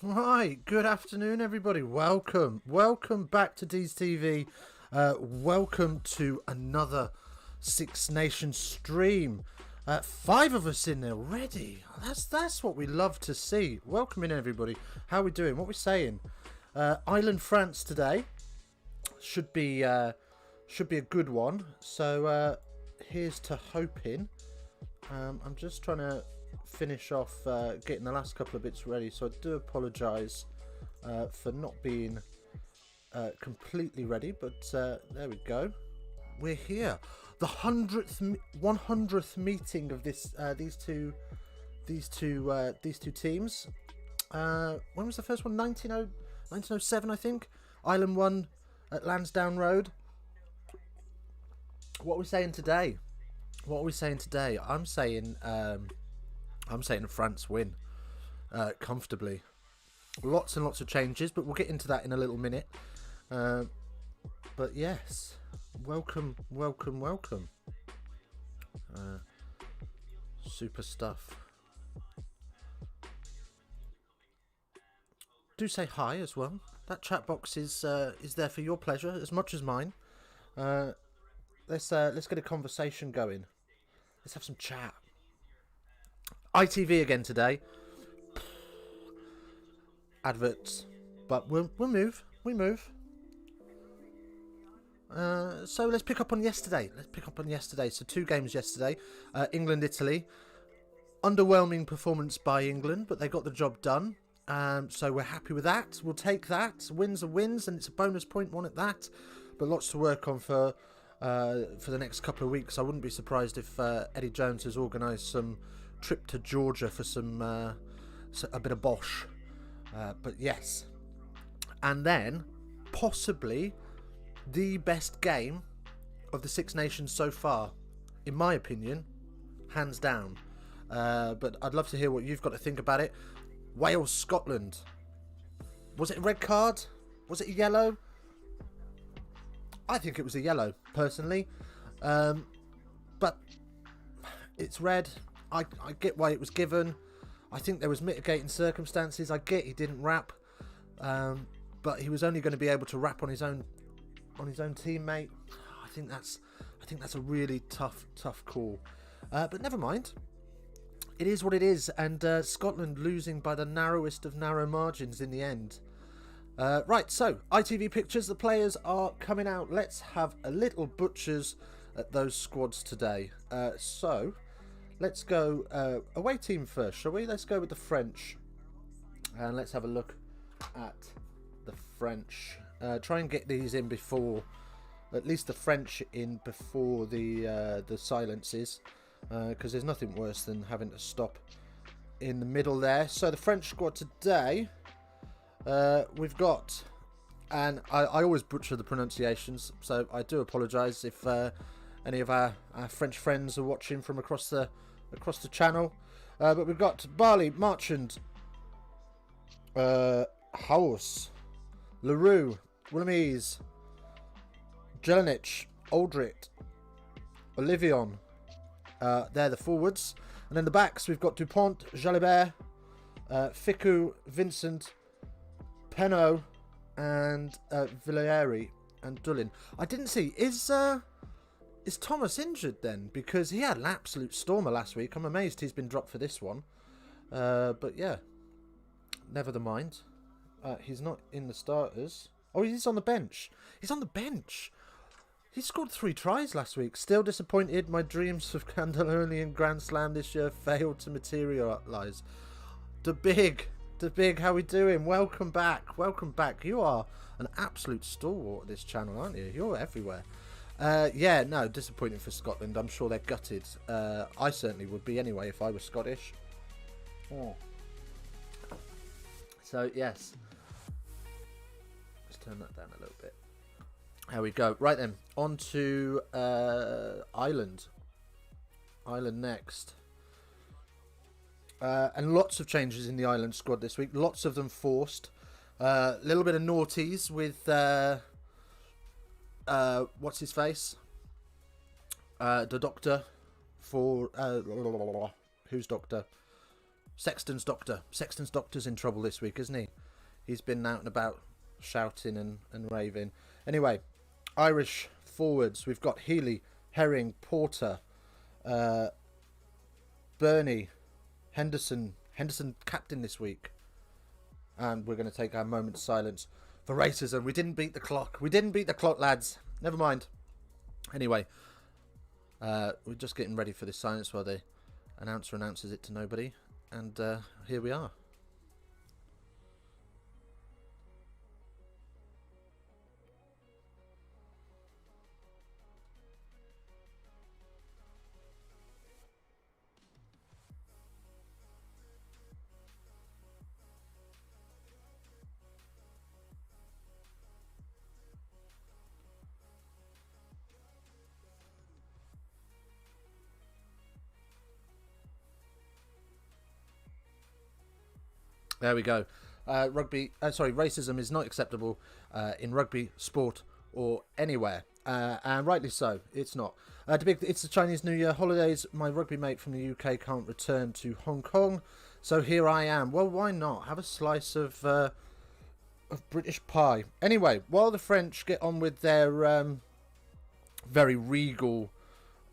Right, good afternoon, everybody. Welcome back to Dees TV. Welcome to another Six Nations stream. 5 of us in there already. That's what we love to see. Welcome in, everybody. How are we doing? What are we saying? Ireland, France today should be a good one. So here's to hoping. I'm just trying to finish off getting the last couple of bits ready, so I do apologise for not being completely ready, but there we go. We're here, the 100th meeting of this these two teams. When was the first one? 1907, I think. Ireland won at Lansdowne Road. What are we saying today? I'm saying France win comfortably. Lots and lots of changes, but we'll get into that in a little minute. But yes, welcome. Super stuff. Do say hi as well. That chat box is there for your pleasure as much as mine. Let's get a conversation going. Let's have some chat. ITV again today. Adverts, but we'll move. We move. So let's pick up on yesterday. So 2 games yesterday. England, Italy. Underwhelming performance by England, but they got the job done. So we're happy with that. We'll take that. Wins are wins, and it's a bonus point one at that. But lots to work on for the next couple of weeks. I wouldn't be surprised if Eddie Jones has organised some trip to Georgia for a bit of bosh. But yes. And then, possibly, the best game of the Six Nations so far, in my opinion, hands down. But I'd love to hear what you've got to think about it. Wales, Scotland. Was it a red card? Was it a yellow? I think it was a yellow, personally. But it's red. I get why it was given. I think there was mitigating circumstances. I get he didn't wrap. But he was only going to be able to wrap on his own teammate. I think that's a really tough call. But never mind. It is what it is, and Scotland losing by the narrowest of narrow margins in the end. Right, so ITV pictures, the players are coming out. Let's have a little butchers at those squads today. So let's go away team first, shall we? Let's go with the French, and let's have a look at the French. Try and get these in before, at least the French in before the silences. Because there's nothing worse than having to stop in the middle there. So the French squad today, we've got, and I always butcher the pronunciations, so I do apologise if any of our French friends are watching from across the channel. But we've got Barley, Marchand, House, Leroux, Willemese, Jelenic, Aldrit, Olivion. They're the forwards. And then the backs, we've got Dupont, Jalibert, Ficou, Vincent, Penaud, and Villieri and Dullin. I didn't see, is Thomas injured then? Because he had an absolute stormer last week. I'm amazed he's been dropped for this one. But yeah, never the mind. He's not in the starters. Oh, he's on the bench. He's on the bench. He scored 3 tries last week. Still disappointed. My dreams of Candalonian Grand Slam this year failed to materialise. The big, how we doing? Welcome back. You are an absolute stalwart of this channel, aren't you? You're everywhere. Yeah, no, disappointing for Scotland. I'm sure they're gutted. I certainly would be anyway if I was Scottish. Oh. So, yes. Let's turn that down a little bit. There we go. Right then, on to Ireland. Ireland next. And lots of changes in the Ireland squad this week. Lots of them forced. A little bit of naughties with what's his face? The doctor for who's doctor? Sexton's doctor. Sexton's doctor's in trouble this week, isn't he? He's been out and about shouting and raving. Anyway, Irish forwards. We've got Healy, Herring, Porter, Burney, Henderson. Henderson captain this week. And we're going to take our moment's silence for racism. We didn't beat the clock. Lads. Never mind. Anyway, we're just getting ready for this silence while the announcer announces it to nobody. And here we are. There we go. Racism is not acceptable in rugby, sport, or anywhere. And rightly so, it's not. It's the Chinese New Year holidays. My rugby mate from the UK can't return to Hong Kong, so here I am. Well, why not? Have a slice of British pie. Anyway, while the French get on with their very regal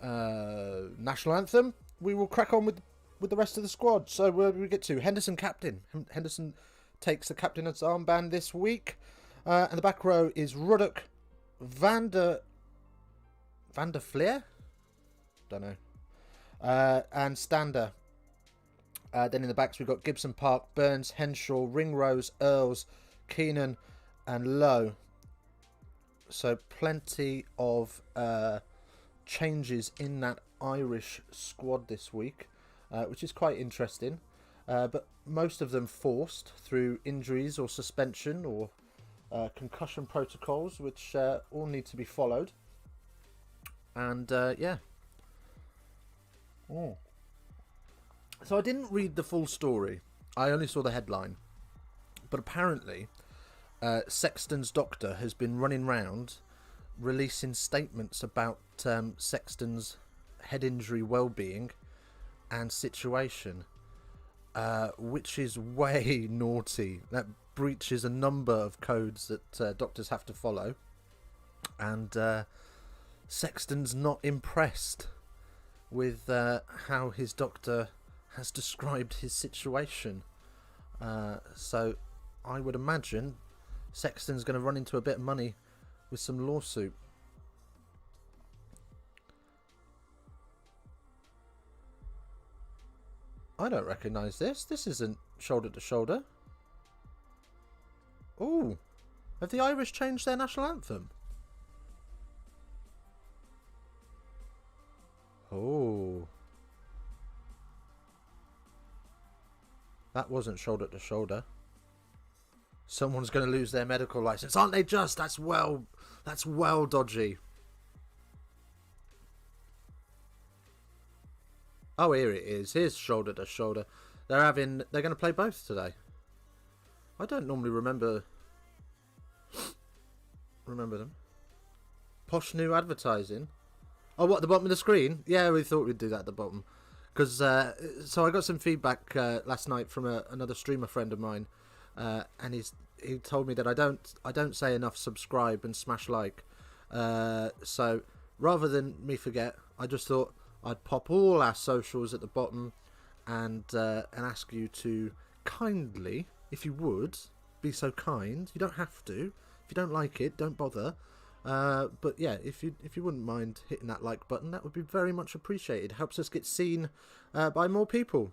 national anthem, we will crack on with the rest of the squad. So where do we get to? Henderson captain. Henderson takes the captain's armband this week. And the back row is Ruddock, Van der Fleer? Don't know. And Stander. Then in the backs we've got Gibson Park, Burns, Henshaw, Ringrose, Earls, Keenan and Lowe. So plenty of changes in that Irish squad this week, which is quite interesting. But most of them forced through injuries or suspension or concussion protocols, which all need to be followed. And yeah. Oh. So I didn't read the full story. I only saw the headline. But apparently, Sexton's doctor has been running round releasing statements about Sexton's head injury well-being and situation, which is way naughty. That breaches a number of codes that doctors have to follow. And Sexton's not impressed with how his doctor has described his situation. So I would imagine Sexton's going to run into a bit of money with some lawsuit. I don't recognise this. This isn't shoulder to shoulder. Oh, have the Irish changed their national anthem? Oh. That wasn't shoulder to shoulder. Someone's going to lose their medical license, aren't they? Just that's well dodgy. Oh, here it is. Here's shoulder to shoulder. They're going to play both today. I don't normally remember them. Posh new advertising. Oh, what, at the bottom of the screen? Yeah, we thought we'd do that at the bottom. Because so I got some feedback last night from another streamer friend of mine, and he told me that I don't say enough subscribe and smash like. So rather than me forget, I just thought I'd pop all our socials at the bottom and ask you to kindly, if you would, be so kind. You don't have to. If you don't like it, don't bother. But yeah, if you wouldn't mind hitting that like button, that would be very much appreciated. It helps us get seen by more people.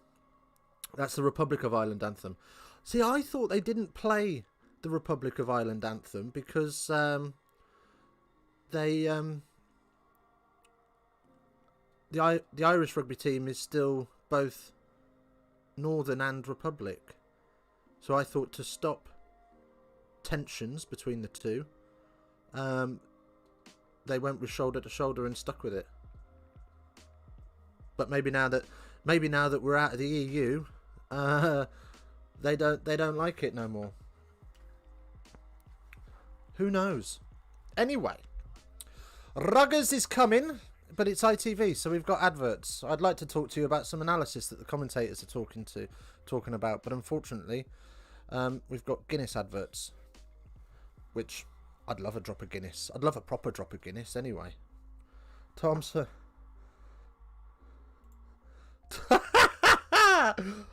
That's the Republic of Ireland anthem. See, I thought they didn't play the Republic of Ireland anthem because the Irish rugby team is still both Northern and Republic. So I thought to stop tensions between the two, they went with shoulder to shoulder and stuck with it. But maybe now that we're out of the EU, they don't like it no more. Who knows? Anyway, Ruggers is coming, but it's ITV, so we've got adverts. I'd like to talk to you about some analysis that the commentators are talking about, but unfortunately, we've got Guinness adverts, which I'd love a drop of Guinness. I'd love a proper drop of Guinness anyway. Tom's...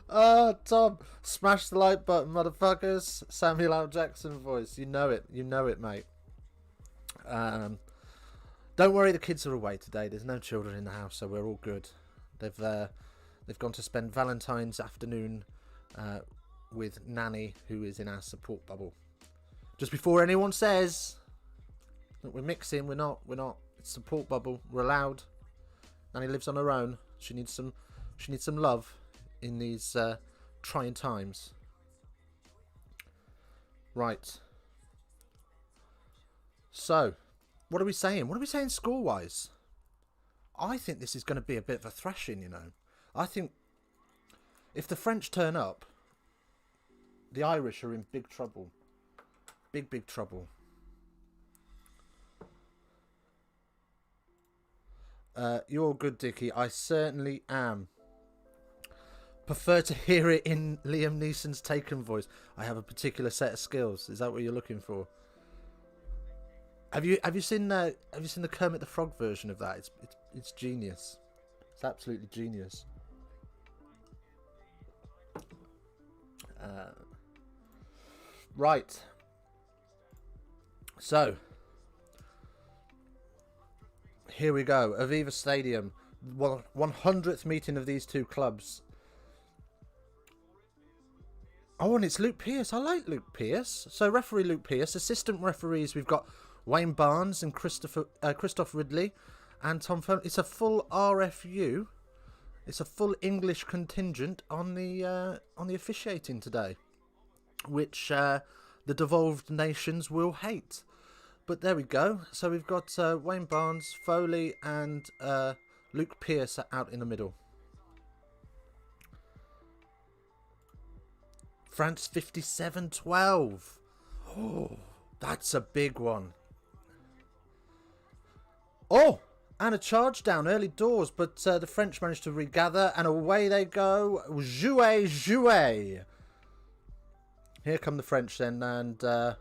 Oh, Tom, smash the like button, motherfuckers. Samuel L. Jackson voice. You know it, mate. Don't worry, the kids are away today. There's no children in the house, so we're all good. They've gone to spend Valentine's afternoon with Nanny, who is in our support bubble. Just before anyone says that we're mixing, we're not. It's support bubble. We're allowed. Nanny lives on her own. She needs some love in these trying times. Right. So, what are we saying? What are we saying score-wise? I think this is going to be a bit of a thrashing, you know. I think if the French turn up, the Irish are in big trouble. Big trouble. You're good, Dickie. I certainly am. Prefer to hear it in Liam Neeson's Taken voice. I have a particular set of skills. Is that what you're looking for? Have you seen the Kermit the Frog version of that? It's genius. It's absolutely genius. Right. So, here we go. Aviva Stadium. 100th meeting of these two clubs. Oh, and it's Luke Pearce. I like Luke Pearce. So, referee Luke Pearce. Assistant referees, we've got Wayne Barnes and Christoph Ridley and Tom Fern. It's a full RFU. It's a full English contingent on the officiating today, which the devolved nations will hate. But there we go. So we've got Wayne Barnes, Foley, and Luke Pearce out in the middle. France 57-12. Oh, that's a big one. Oh, and a charge down early doors, but the French managed to regather, and away they go. Jouer, jouer. Here come the French then, and the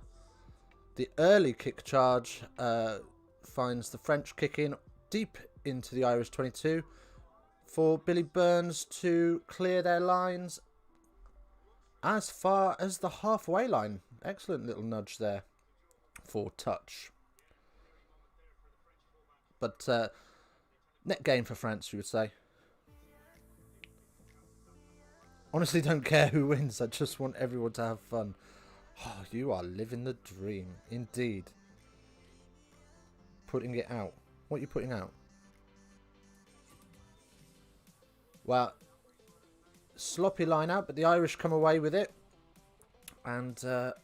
early kick charge finds the French kicking deep into the Irish 22 for Billy Burns to clear their lines as far as the halfway line. Excellent little nudge there for touch. But net gain for France, you would say. Honestly, don't care who wins. I just want everyone to have fun. Oh, you are living the dream. Indeed. Putting it out. What are you putting out? Well, sloppy line out, but the Irish come away with it. And the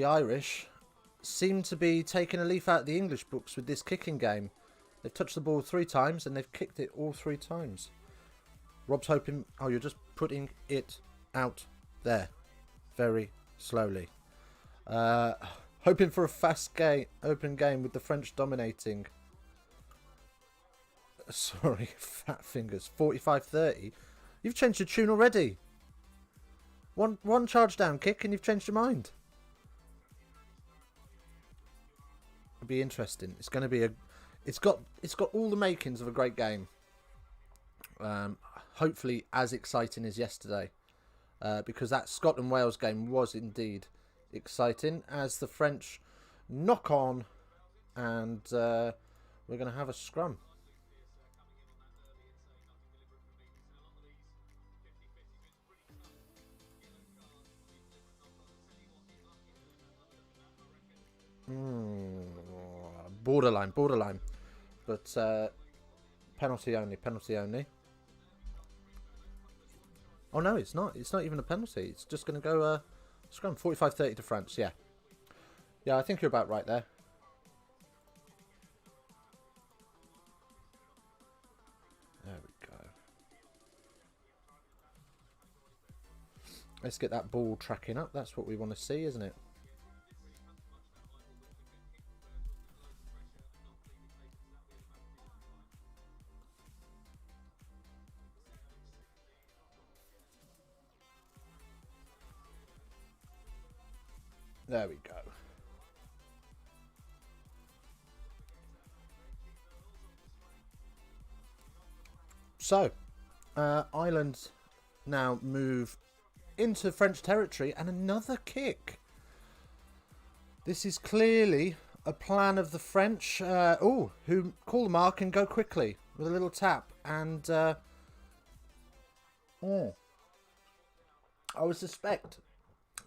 Irish seem to be taking a leaf out of the English books with this kicking game. They've touched the ball 3 times and they've kicked it all 3 times. Rob's hoping... Oh, you're just putting it out there. Very slowly. Hoping for a fast game, open game with the French dominating. Sorry, fat fingers. 45-30. You've changed your tune already. One charge down kick and you've changed your mind. It'll be interesting. It's going to be a... It's got all the makings of a great game. Hopefully as exciting as yesterday. Because that Scotland-Wales game was indeed exciting as the French knock on and we're going to have a scrum. Borderline. But penalty only. Oh, no, it's not. It's not even a penalty. It's just going to go scrum. 45-30 to France, yeah. Yeah, I think you're about right there. There we go. Let's get that ball tracking up. That's what we want to see, isn't it? There we go. So, Ireland now move into French territory and another kick. This is clearly a plan of the French, who call the mark and go quickly with a little tap. And I would suspect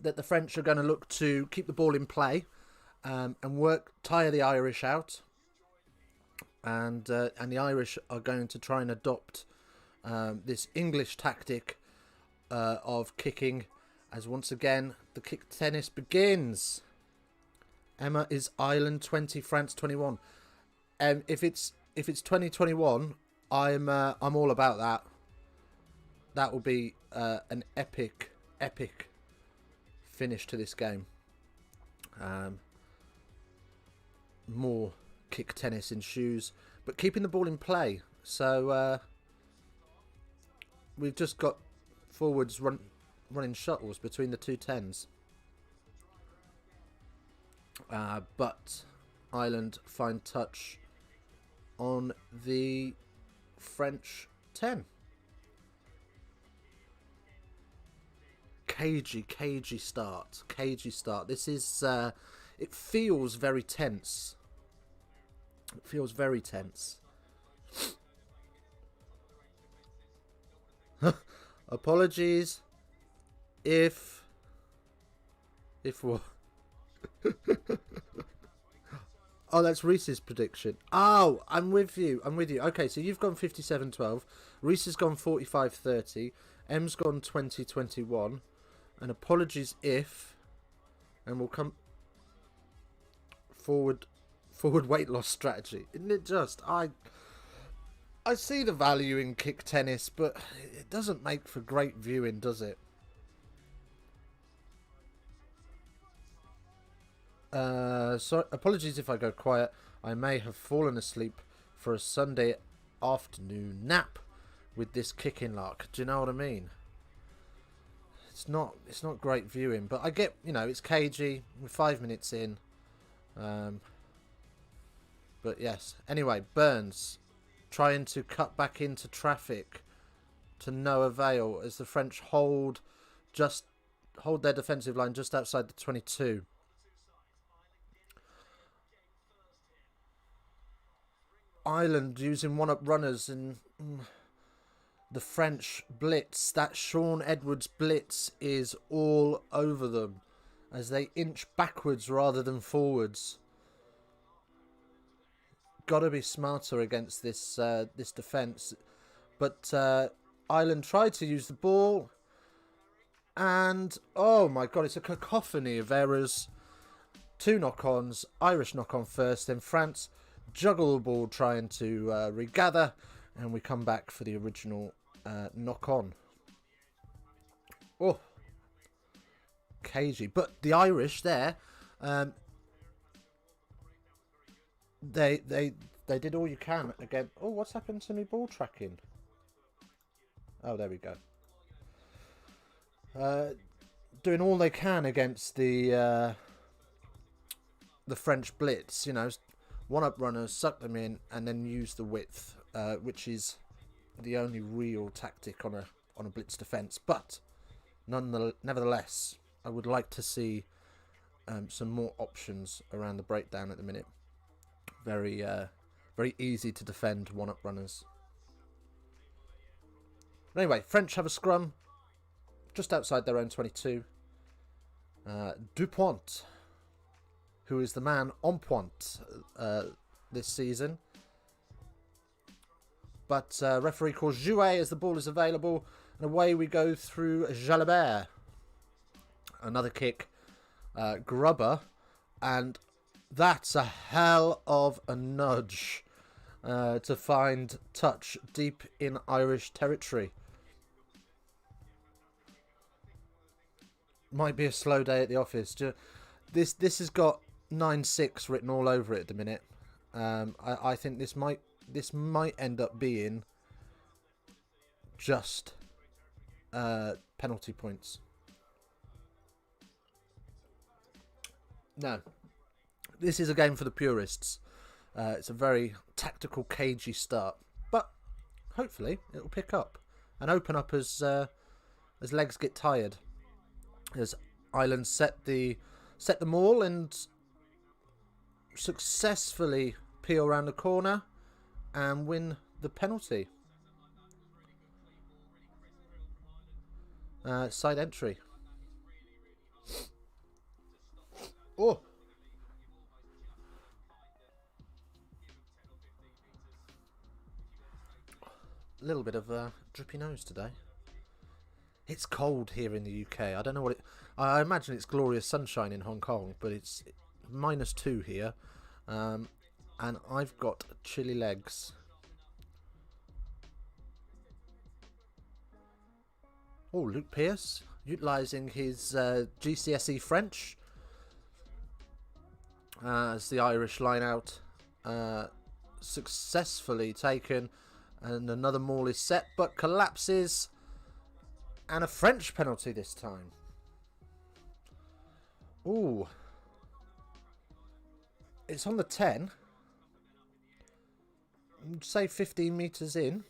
that the French are going to look to keep the ball in play and tire the Irish out. And the Irish are going to try and adopt this English tactic of kicking, as once again the kick tennis begins. Emma, is Ireland 20, France 21? If it's 2021, I'm all about that. That will be an epic finish to this game. More kick tennis ensues, but keeping the ball in play. So we've just got forwards running shuttles between the two tens. But Ireland find touch on the French 10. cagey start. Cagey start. This is, it feels very tense. It feels very tense. Apologies if what? Oh, that's Reese's prediction. Oh, I'm with you. Okay, so you've gone 57-12. Reese has gone 45-30. M's gone 20-21. And apologies if, and we'll come forward weight loss strategy. Isn't it just? I see the value in kick tennis, but it doesn't make for great viewing, does it? So apologies if I go quiet. I may have fallen asleep for a Sunday afternoon nap with this kicking lark. Do you know what I mean? It's not great viewing, but I get, you know, it's cagey. We're 5 minutes in. But yes. Anyway, Burns trying to cut back into traffic to no avail as the French hold their defensive line just outside the 22. Ireland using one-up runners and the French blitz. That Sean Edwards blitz is all over them as they inch backwards rather than forwards. Got to be smarter against this this defence. But Ireland tried to use the ball. And, oh my God, it's a cacophony of errors. 2 knock-ons. Irish knock-on first, then France juggle the ball trying to regather, and we come back for the original knock-on. Oh, cagey. But the Irish there, they did all you can again. Oh, what's happened to me ball tracking? Oh, there we go. Doing all they can against the French blitz, you know. One-up runners, suck them in, and then use the width, which is the only real tactic on a blitz defence. But nevertheless, I would like to see some more options around the breakdown at the minute. Very easy to defend one-up runners. But anyway, French have a scrum just outside their own 22. Dupont, who is the man on point this season. But referee calls jouet as the ball is available. And away we go through Jalabert. Another kick. Grubber. And that's a hell of a nudge to find touch deep in Irish territory. Might be a slow day at the office. This has got 9-6 written all over it at the minute. I think this might end up being just penalty points. No, this is a game for the purists. It's a very tactical, cagey start, but hopefully it'll pick up and open up as legs get tired. As Ireland set the maul and successfully peel around the corner and win the penalty. Side entry. Oh. A little bit of a drippy nose today. It's cold here in the UK. I don't know what it... I imagine it's glorious sunshine in Hong Kong, but it's -2 here. And I've got chilly legs. Oh, Luke Pearce, utilising his GCSE French as the Irish line out. Successfully taken, and another maul is set, but collapses. And a French penalty this time. Ooh. It's on the 10. Say 15 metres in.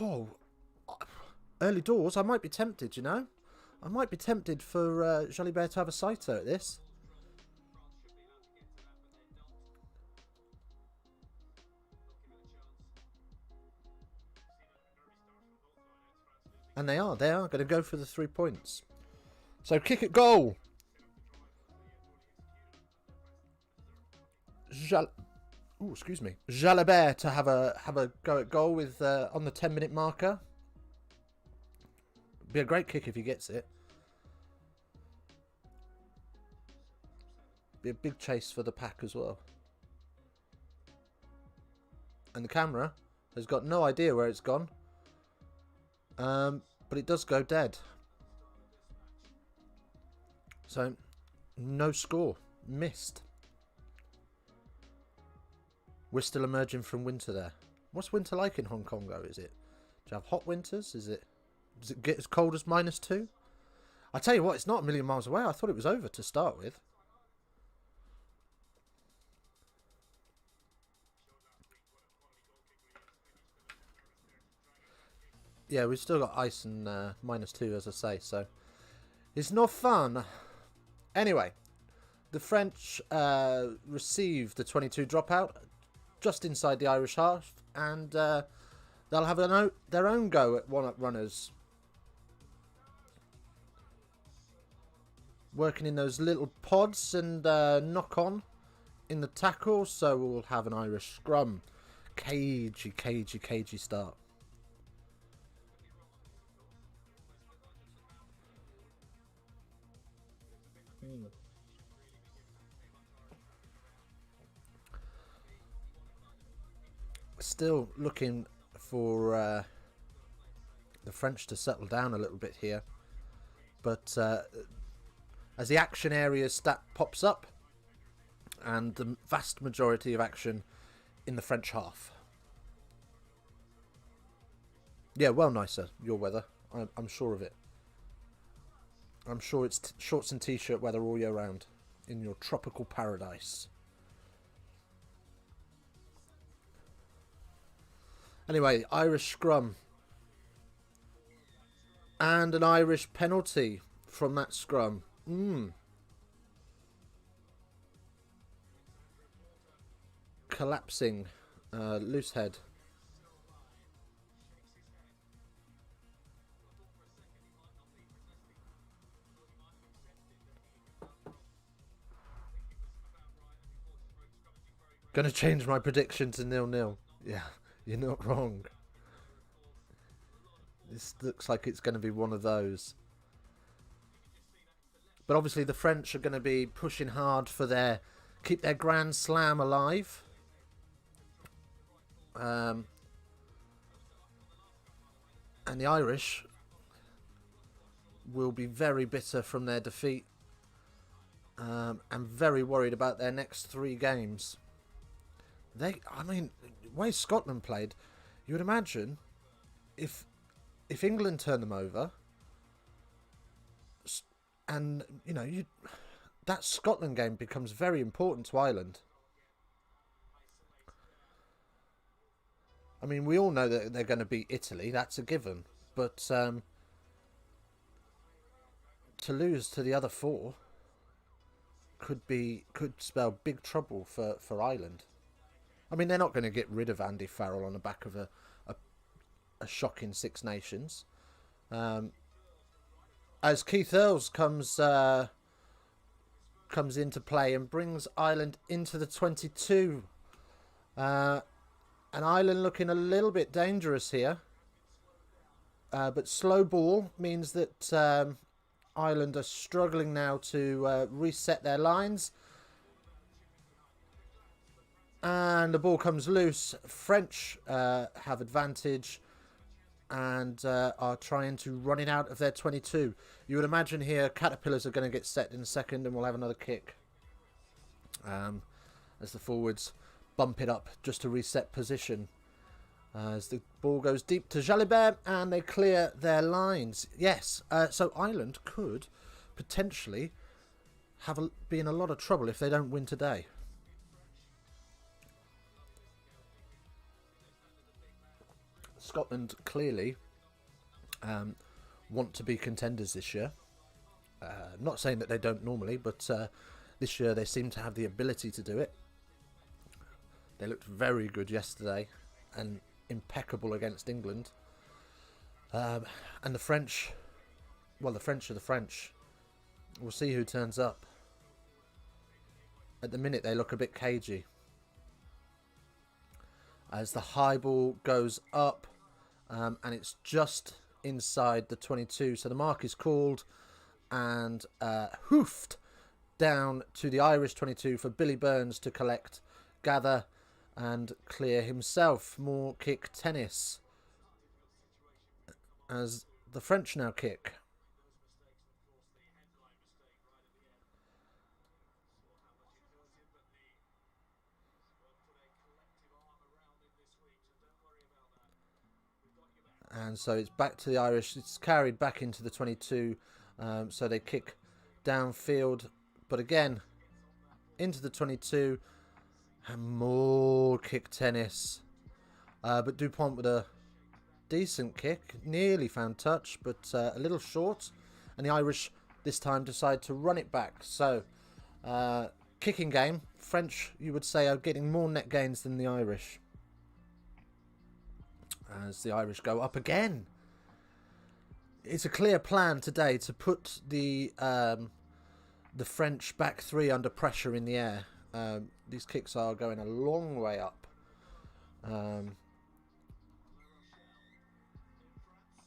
Oh. early doors, I might be tempted, you know. I might be tempted for Jalibert to have a sighter at this. And they are going to go for the 3 points. So kick at goal. Jalibert to have a go at goal with on the 10-minute marker. Be a great kick if he gets it. Be a big chase for the pack as well. And the camera has got no idea where it's gone. But it does go dead. So, no score. Missed. We're still emerging from winter there. What's winter like in Hong Kong, though? Is it? Do you have hot winters? Does it get as cold as -2? I tell you what, it's not a million miles away. I thought it was over to start with. Yeah, we've still got ice and -2, as I say, so it's no fun. Anyway, the French received the 22 dropout just inside the Irish half, and they'll have their own go at one-up runners. Working in those little pods and knock on in the tackle, so we'll have an Irish scrum. Cagey start. Still looking for the French to settle down a little bit here, but as the action area stat pops up, and the vast majority of action in the French half. Yeah, well nicer, your weather. I'm sure of it. I'm sure it's shorts and t-shirt weather all year round in your tropical paradise. Anyway, Irish scrum. And an Irish penalty from that scrum. Collapsing. Loose head. Gonna change my prediction to 0-0. Yeah, you're not wrong. This looks like it's going to be one of those. But obviously the French are going to be pushing hard for keep their Grand Slam alive. And the Irish will be very bitter from their defeat. And very worried about their next 3 games. I mean, the way Scotland played, you would imagine if England turned them over, and you know, that Scotland game becomes very important to Ireland. I mean, we all know that they're going to beat Italy, that's a given, but to lose to the other 4 could spell big trouble for Ireland. I mean, they're not going to get rid of Andy Farrell on the back of a shocking Six Nations. As Keith Earls comes into play and brings Ireland into the 22. And Ireland looking a little bit dangerous here. But slow ball means that Ireland are struggling now to reset their lines. And the ball comes loose. French have advantage and are trying to run it out of their 22. You would imagine here Caterpillars are going to get set in a second and we'll have another kick. As the forwards bump it up just to reset position. As the ball goes deep to Jalibert and they clear their lines. Yes, so Ireland could potentially be in a lot of trouble if they don't win today. Scotland clearly want to be contenders this year. Not saying that they don't normally, but this year they seem to have the ability to do it. They looked very good yesterday and impeccable against England. And the French, well, the French are the French. We'll see who turns up. At the minute, they look a bit cagey. As the high ball goes up, and it's just inside the 22. So the mark is called and hoofed down to the Irish 22 for Billy Burns to collect, gather and clear himself. More kick tennis as the French now kick. And so it's back to the Irish. It's carried back into the 22. So they kick downfield. But again, into the 22. And more kick tennis. But Dupont with a decent kick. Nearly found touch, but a little short. And the Irish this time decide to run it back. So, kicking game. French, you would say, are getting more net gains than the Irish. As the Irish go up again. It's a clear plan today to put the French back three under pressure in the air. These kicks are going a long way up.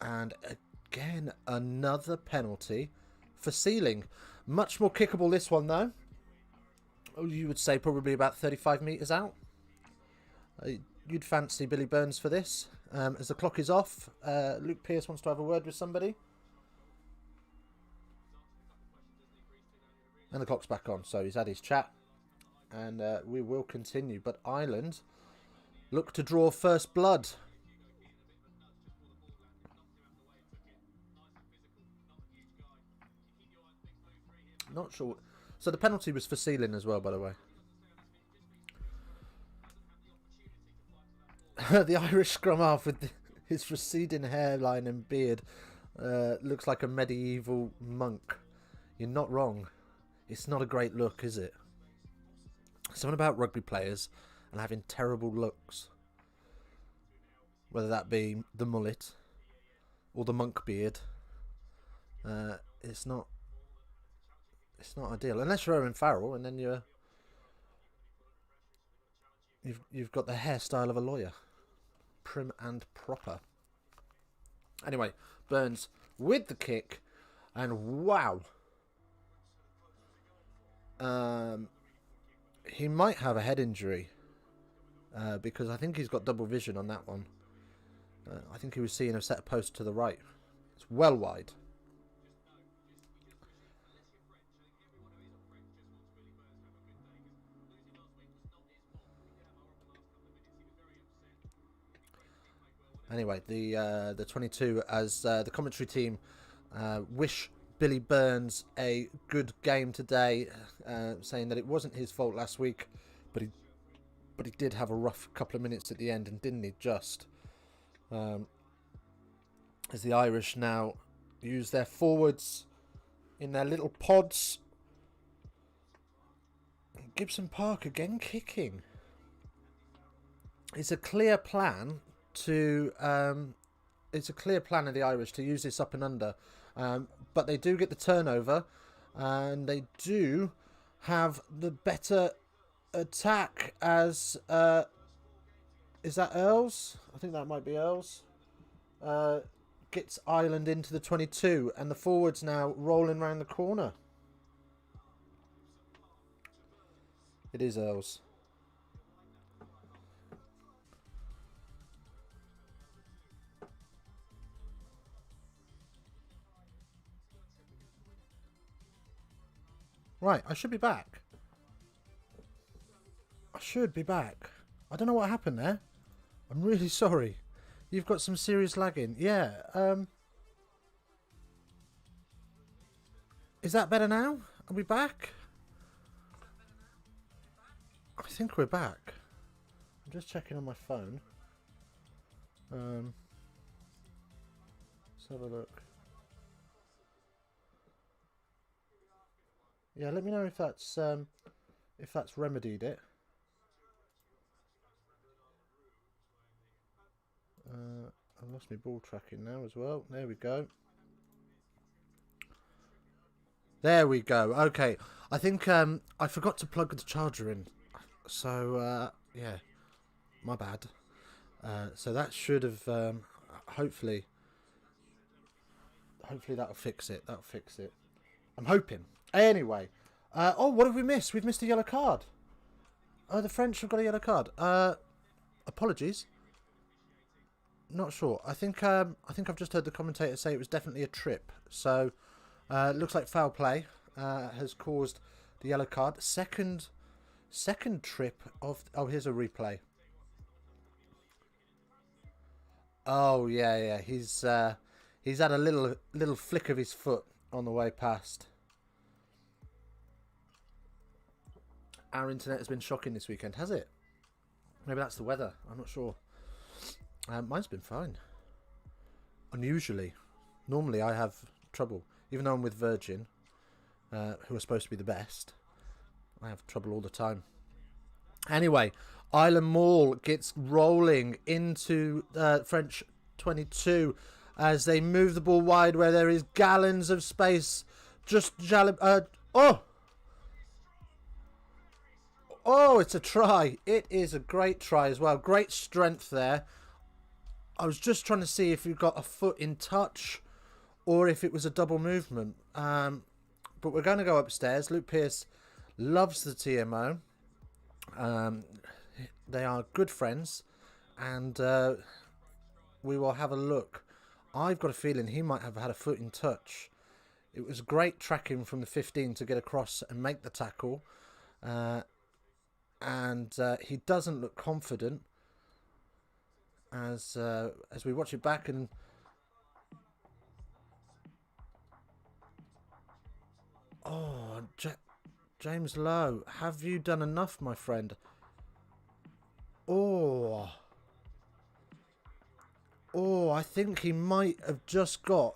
And again, another penalty for sealing. Much more kickable this one though. You would say probably about 35 metres out. You'd fancy Billy Burns for this. As the clock is off, Luke Pearce wants to have a word with somebody. And the clock's back on, so he's had his chat. And we will continue. But Ireland look to draw first blood. Not sure. So the penalty was for sealing as well, by the way. The Irish scrum half with his receding hairline and beard looks like a medieval monk. You're not wrong. It's not a great look, is it? Something about rugby players and having terrible looks. Whether that be the mullet or the monk beard. It's not ideal. Unless you're Owen Farrell and then you've got the hairstyle of a lawyer. Prim and proper. Anyway, Burns with the kick, and wow, he might have a head injury because I think he's got double vision on that one. I think he was seeing a set post to the right. It's well wide. Anyway, the 22, as the commentary team wish Billy Burns a good game today, saying that it wasn't his fault last week, but he did have a rough couple of minutes at the end, and didn't he just? As the Irish now use their forwards in their little pods. Gibson Park again kicking. It's a clear plan to it's a clear plan of the Irish to use this up and under, but they do get the turnover and they do have the better attack as is that Earls? I think that might be Earls. Gets Ireland into the 22 and the forwards now rolling around the corner. It is Earls. Right, I should be back. I should be back. I don't know what happened there. I'm really sorry. You've got some serious lagging. Yeah. Is that better now? Are we back? I think we're back. I'm just checking on my phone. Let's have a look. Yeah, let me know if that's remedied it. I've lost my ball tracking now as well. There we go. There we go. Okay, I think I forgot to plug the charger in, so yeah, my bad. So that should have hopefully that'll fix it. That'll fix it. I'm hoping. Anyway, oh, what have we missed? We've missed a yellow card. Oh, the French have got a yellow card. Apologies. Not sure. I think I've just heard the commentator say it was definitely a trip. So it looks like foul play has caused the yellow card. Second trip of. Oh, here's a replay. Oh yeah. He's had a little flick of his foot on the way past. Our internet has been shocking this weekend, has it? Maybe that's the weather. I'm not sure. Mine's been fine. Unusually. Normally I have trouble. Even though I'm with Virgin, who are supposed to be the best, I have trouble all the time. Anyway, Island Mall gets rolling into French 22 as they move the ball wide where there is gallons of space. Oh, it's a try. It is a great try as well. Great strength there. I was just trying to see if you got a foot in touch or if it was a double movement. But we're going to go upstairs. Luke Pearce loves the TMO. They are good friends. And we will have a look. I've got a feeling he might have had a foot in touch. It was great tracking from the 15 to get across and make the tackle. And he doesn't look confident as we watch it back. And oh, James Lowe, have you done enough, my friend? Oh, I think he might have just got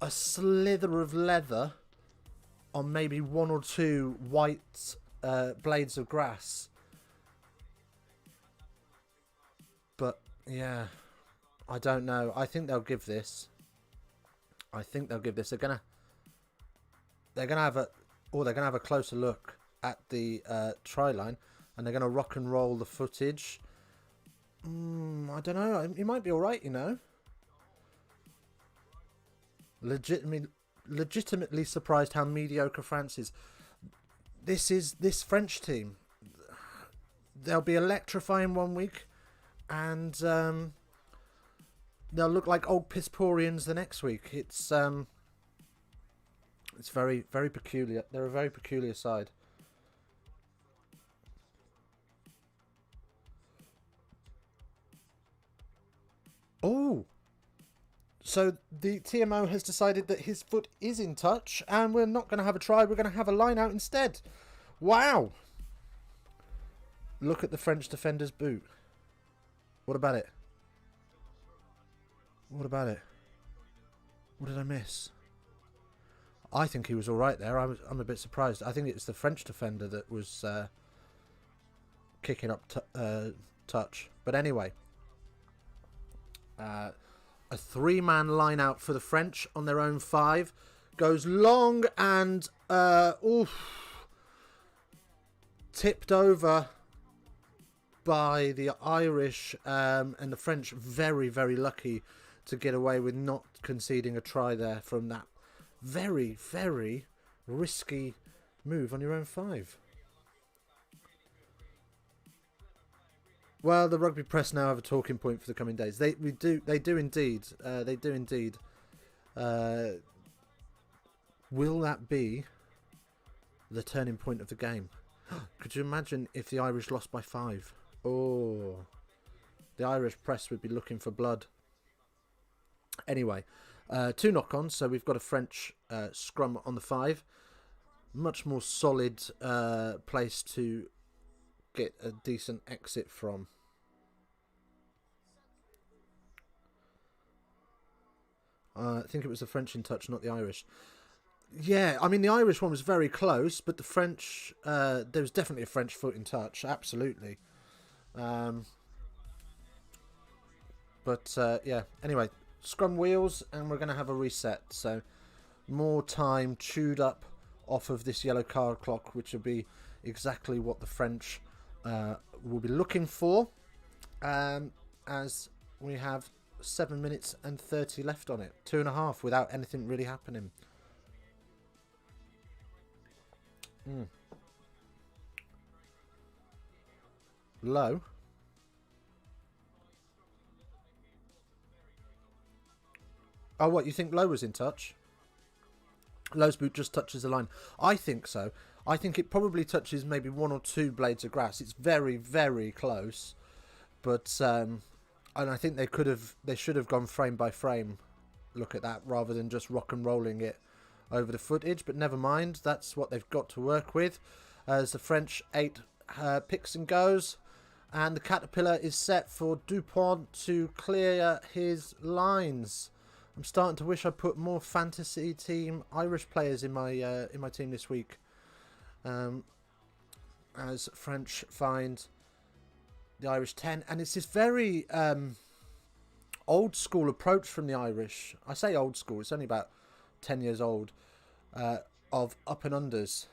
a slither of leather on maybe one or two white blades of grass. But yeah, I don't know. I think they'll give this. They're gonna have a closer look at the try line, and they're gonna rock and roll the footage. I don't know. He might be all right, you know. Legitimately surprised how mediocre France is. This French team. They'll be electrifying one week, and they'll look like old Pistorians the next week. It's very, very peculiar. They're a very peculiar side. Oh, so the TMO has decided that his foot is in touch, and we're not going to have a try. We're going to have a line out instead. Wow. Look at the French defender's boot. What about it? What about it? What did I miss? I think he was all right there. I'm a bit surprised. I think it's the French defender that was kicking up touch. But anyway, a three-man line out for the French on their own 5. Goes long and tipped over by the Irish, and the French very, very lucky to get away with not conceding a try there from that very, very risky move on your own 5. Well, the rugby press now have a talking point for the coming days. They do indeed. Will that be the turning point of the game? Could you imagine if the Irish lost by 5? Oh, the Irish press would be looking for blood. Anyway, 2 knock-ons, so we've got a French scrum on the 5. Much more solid place to get a decent exit from. I think it was the French in touch, not the Irish. Yeah, I mean, the Irish one was very close, but the French, there was definitely a French foot in touch, absolutely. Yeah, anyway, scrum wheels, and we're going to have a reset. So, more time chewed up off of this yellow card clock, which will be exactly what the French will be looking for, as we have 7 minutes and 30 left on it. 2.5 without anything really happening. Low. Oh, what, you think Low was in touch? Low's boot just touches the line. I think so. I think it probably touches maybe 1 or 2 blades of grass. It's very, very close. But, and I think they should have gone frame by frame. Look at that, rather than just rock and rolling it over the footage. But never mind, that's what they've got to work with. As the French 8 picks and goes. And the Caterpillar is set for Dupont to clear his lines. I'm starting to wish I put more fantasy team Irish players in my team this week. As French find the Irish 10, and it's this very old school approach from the Irish. I say old school; it's only about 10 years old. Of up and unders,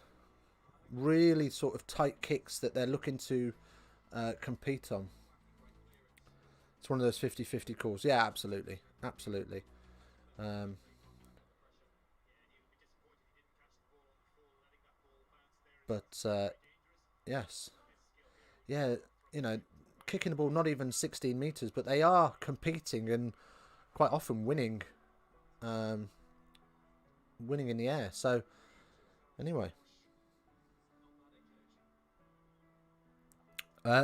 really sort of tight kicks that they're looking to compete on. It's one of those 50-50 calls. Yeah, absolutely, absolutely. Yes, yeah, you know, kicking the ball not even 16 meters, but they are competing and quite often winning, winning in the air. So anyway,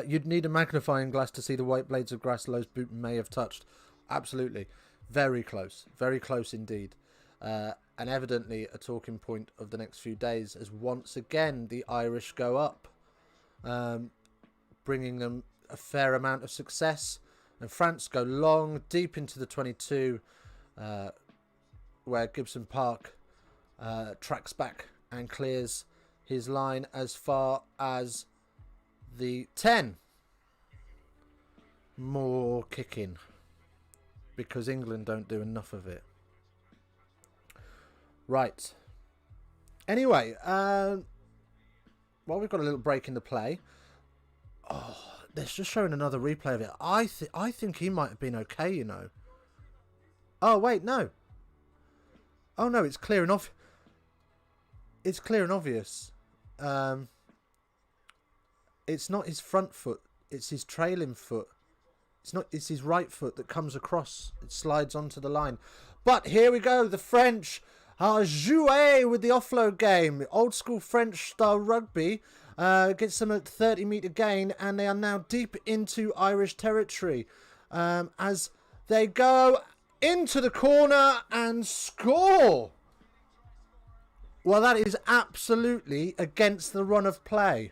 you'd need a magnifying glass to see the white blades of grass Low's boot may have touched. Absolutely. Very close indeed. And evidently a talking point of the next few days, as once again the Irish go up, bringing them a fair amount of success. And France go long, deep into the 22, where Gibson Park tracks back and clears his line as far as the 10. More kicking, because England don't do enough of it. Right. Anyway, well, we've got a little break in the play. Oh, they're just showing another replay of it. I think he might have been okay, you know. Oh, wait, no. Oh, no, it's clear and obvious. It's clear and obvious. It's not his front foot. It's his trailing foot. It's his right foot that comes across. It slides onto the line. But here we go. The French are joué with the offload game. Old school French style rugby. Gets them a 30-metre gain, and they are now deep into Irish territory. As they go into the corner and score. Well, that is absolutely against the run of play.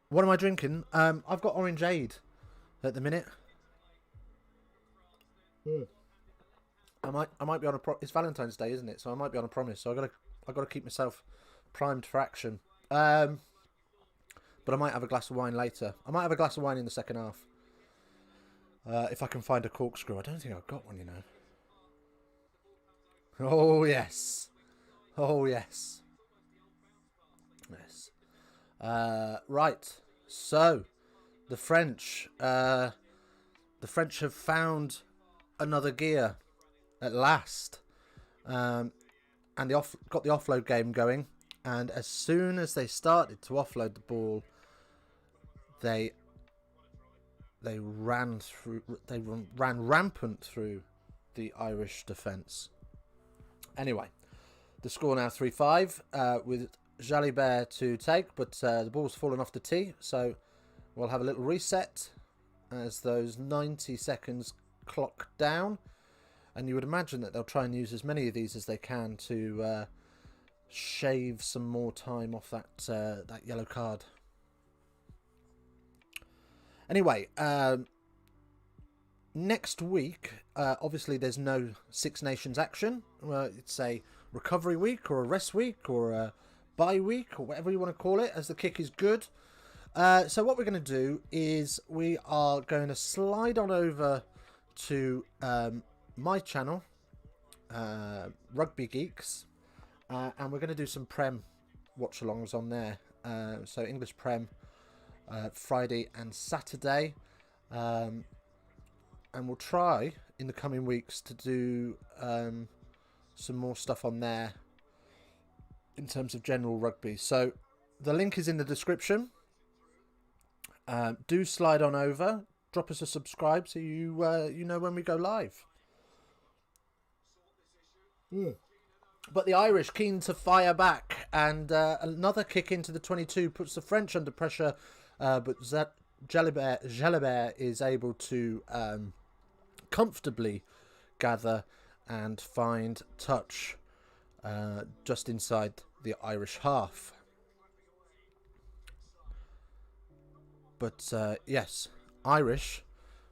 What am I drinking? I've got Orangeade at the minute. I might be on a it's Valentine's Day, isn't it? So I might be on a promise. So I gotta keep myself primed for action. But I might have a glass of wine later. I might have a glass of wine in the second half. If I can find a corkscrew. I don't think I've got one, you know. Oh yes. Oh yes. Yes. Right. So the French have found another gear at last, and got the offload game going. And as soon as they started to offload the ball, they ran rampant through the Irish defence. Anyway, the score now 3-5 with Jalibert to take, but the ball's fallen off the tee, so we'll have a little reset as those 90 seconds clock down. And you would imagine that they'll try and use as many of these as they can to shave some more time off that yellow card. Anyway, next week, obviously there's no Six Nations action. It's a recovery week or a rest week or a bye week or whatever you want to call it, as the kick is good. So what we're going to do is we are going to slide on over to my channel, Rugby Geeks, and we're going to do some Prem watch-alongs on there. So English Prem, Friday and Saturday. And we'll try in the coming weeks to do some more stuff on there in terms of general rugby. So the link is in the description. Do slide on over, drop us a subscribe so you know when we go live. But the Irish keen to fire back, and another kick into the 22 puts the French under pressure, but Jalibert is able to comfortably gather and find touch just inside the Irish half. But yes, Irish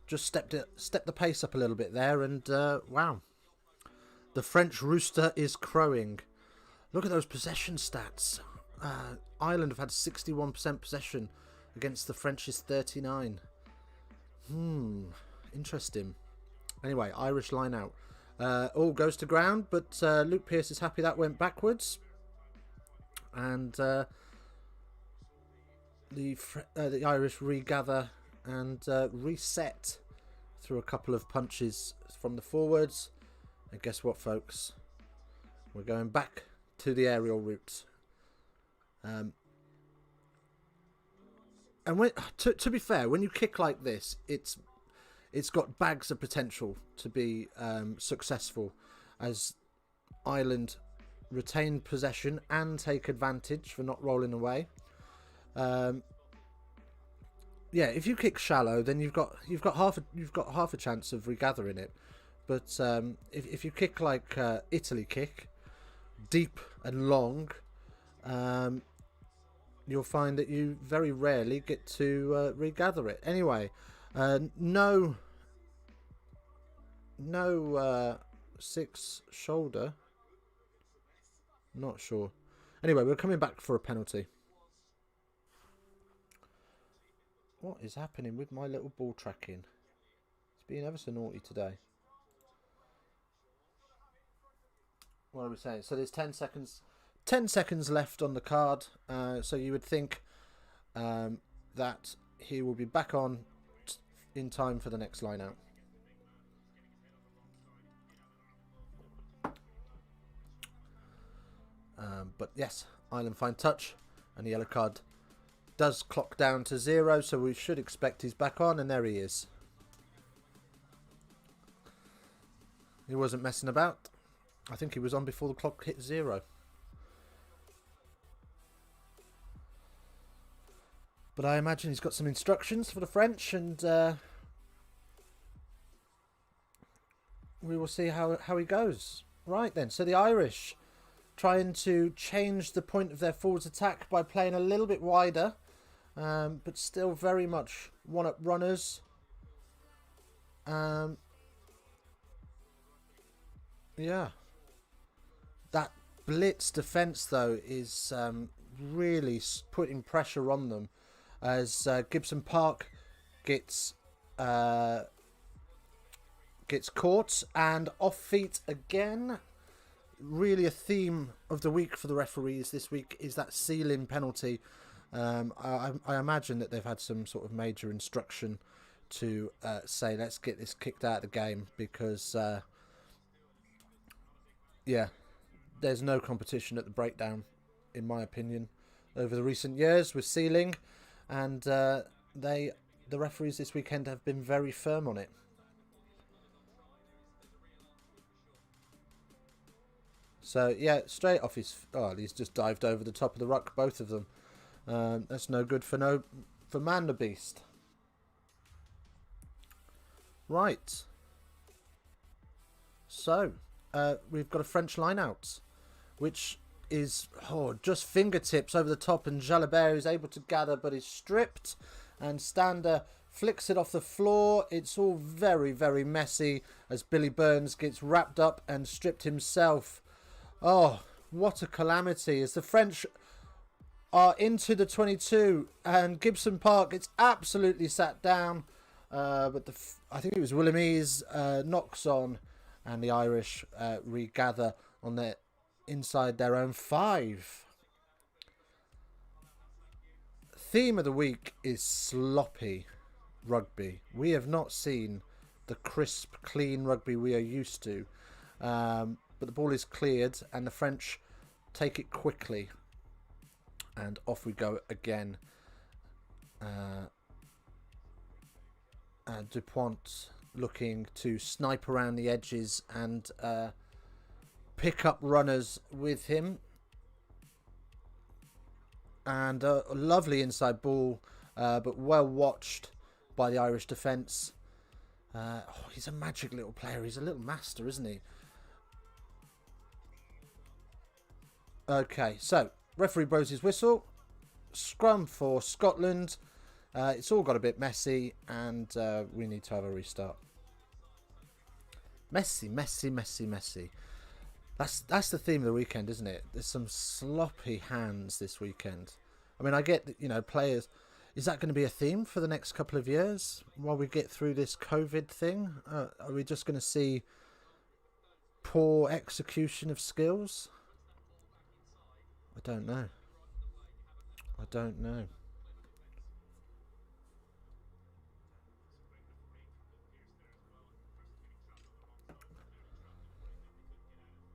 just stepped the pace up a little bit there, and wow, the French rooster is crowing. Look at those possession stats. Ireland have had 61% possession against the French's 39. Interesting. Anyway, Irish line out. All goes to ground, but Luke Pearce is happy that went backwards. And the Irish regather and reset through a couple of punches from the forwards. And guess what, folks? We're going back to the aerial route. And when, to be fair, when you kick like this, it's got bags of potential to be successful, as Ireland retain possession and take advantage for not rolling away. Yeah, if you kick shallow, then you've got half a chance of regathering it. But if you kick like Italy kick, deep and long, you'll find that you very rarely get to regather it. Anyway, no six shoulder. Not sure. Anyway, we're coming back for a penalty. What is happening with my little ball tracking? It's being ever so naughty today. What are we saying? So there's 10 seconds left on the card. So you would think that he will be back on in time for the next line out. But yes, Ireland find touch, and the yellow card does clock down to 0, so we should expect he's back on, and there he is. He wasn't messing about. I think he was on before the clock hit 0. But I imagine he's got some instructions for the French, and we will see how he goes. Right then, so the Irish trying to change the point of their forwards attack by playing a little bit wider, but still very much one-up runners. Yeah. That blitz defence, though, is really putting pressure on them, as Gibson Park gets caught and off feet again. Really a theme of the week for the referees this week is that ceiling penalty. I imagine that they've had some sort of major instruction to say, let's get this kicked out of the game, because yeah, there's no competition at the breakdown, in my opinion, over the recent years with ceiling, and the referees this weekend have been very firm on it. So yeah, straight off his... Oh, he's just dived over the top of the ruck, both of them. That's no good for Man the Beast. Right. So, we've got a French line out, which is just fingertips over the top, and Jalibert is able to gather, but is stripped, and Stander flicks it off the floor. It's all very, very messy as Billy Burns gets wrapped up and stripped himself. Oh, what a calamity. As the French are into the 22 and Gibson Park gets absolutely sat down. But I think it was Willemese knocks on and the Irish regather on their inside their own 5. Theme of the week is sloppy rugby. We have not seen the crisp, clean rugby we are used to. But the ball is cleared and the French take it quickly. And off we go again. Dupont looking to snipe around the edges and pick up runners with him. And a lovely inside ball, but well watched by the Irish defence. He's a magic little player. He's a little master, isn't he? Okay, so referee blows his whistle. Scrum for Scotland. It's all got a bit messy, and we need to have a restart. Messy, messy, messy, messy. That's the theme of the weekend, isn't it? There's some sloppy hands this weekend. I mean, I get that, you know, players. Is that going to be a theme for the next couple of years while we get through this COVID thing? Are we just going to see poor execution of skills? I don't know. I don't know.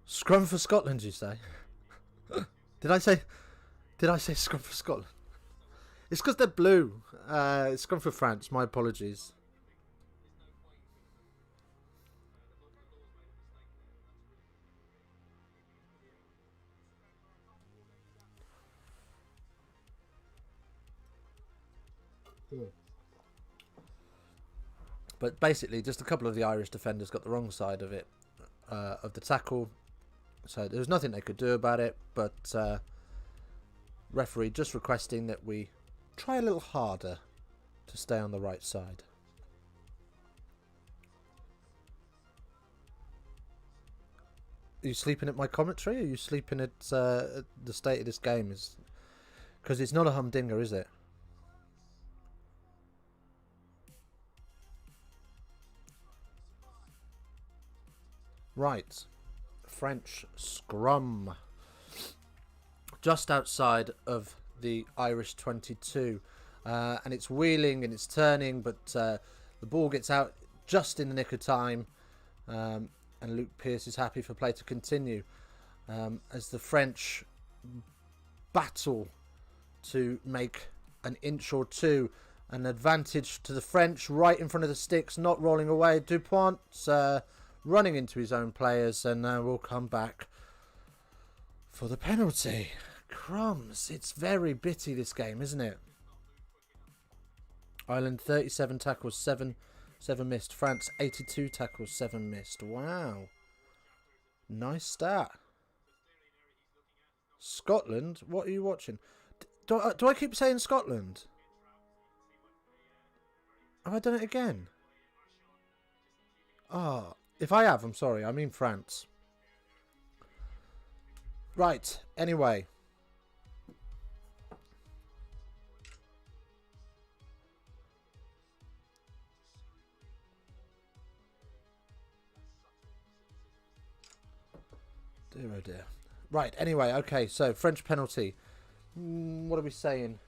Scrum for Scotland, you say? Did I say scrum for Scotland? It's because they're blue. It's scrum for France. My apologies. But basically, just a couple of the Irish defenders got the wrong side of it, of the tackle. So there was nothing they could do about it. But referee just requesting that we try a little harder to stay on the right side. Are you sleeping at my commentary? Or are you sleeping at the state of this game? Because it's not a humdinger, is it? Right. French scrum. Just outside of the Irish 22. And it's wheeling and it's turning, but the ball gets out just in the nick of time. And Luke Pearce is happy for play to continue. As the French battle to make an inch or two. An advantage to the French right in front of the sticks, not rolling away. Dupont's running into his own players, and we'll come back for the penalty. Crumbs. It's very bitty, this game, isn't it? Ireland 37 tackles, 7 missed. France 82 tackles, 7 missed. Wow. Nice stat. Scotland? What are you watching? Do I keep saying Scotland? Have I done it again? Oh, if I have, I'm sorry. I mean France. Right, anyway. Dear oh dear. Right, anyway, okay, so French penalty. What are we saying?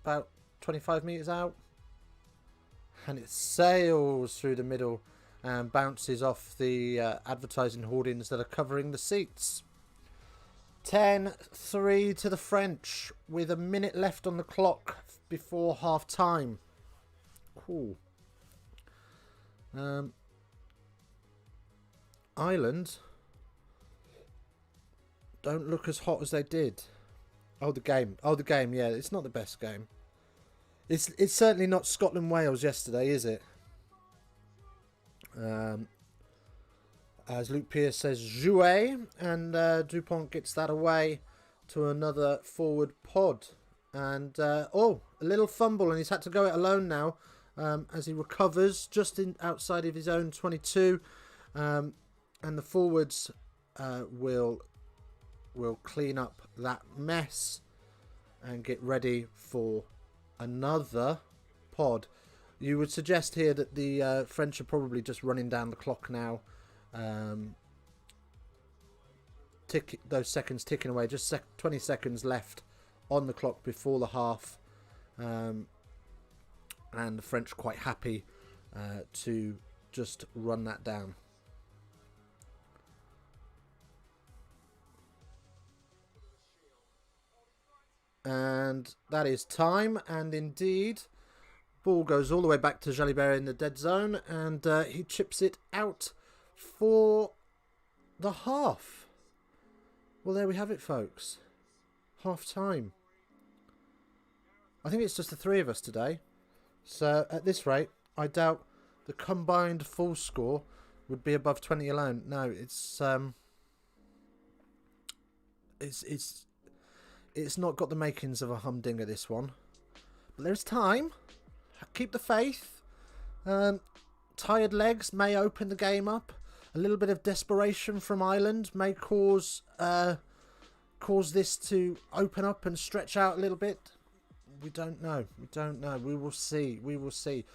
About 25 metres out. And it sails through the middle and bounces off the advertising hoardings that are covering the seats. 10-3 to the French with a minute left on the clock before half time. Cool. Ireland don't look as hot as they did. Oh, the game. Yeah, it's not the best game. It's certainly not Scotland-Wales yesterday, is it? As Luke Pearce says, jouer, and Dupont gets that away to another forward pod. And, oh, a little fumble, and he's had to go it alone now as he recovers just outside of his own 22. And the forwards will clean up that mess and get ready for another pod. You would suggest here that the French are probably just running down the clock now. Those seconds ticking away. Just 20 seconds left on the clock before the half. And the French quite happy to just run that down. And that is time. And indeed, ball goes all the way back to Jalibert in the dead zone. And he chips it out for the half. Well, there we have it, folks. Half time. I think it's just the three of us today. So at this rate, I doubt the combined full score would be above 20 alone. No, it's not got the makings of a humdinger, this one. But there's time. Keep the faith. Tired legs may open the game up. A little bit of desperation from Ireland may cause this to open up and stretch out a little bit. We don't know. We don't know. We will see. We will see.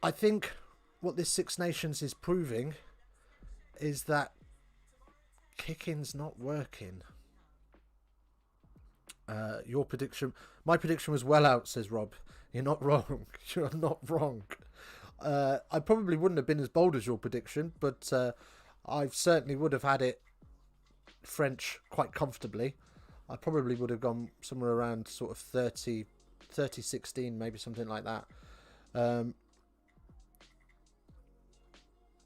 I think what this Six Nations is proving is that kicking's not working. Your prediction, my prediction was well out, says Rob. You're not wrong. You're not wrong. I probably wouldn't have been as bold as your prediction, but I certainly would have had it French quite comfortably. I probably would have gone somewhere around sort of 30-16, maybe something like that.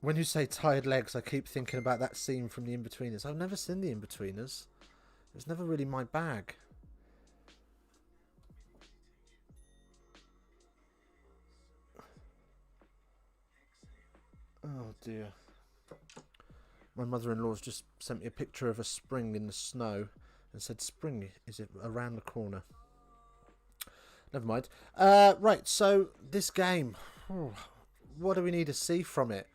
When you say tired legs, I keep thinking about that scene from The Inbetweeners. I've never seen The Inbetweeners. It's never really my bag. Oh dear. My mother-in-law's just sent me a picture of a spring in the snow and said, "Spring, is it around the corner?" Never mind. Right, so this game, what do we need to see from it?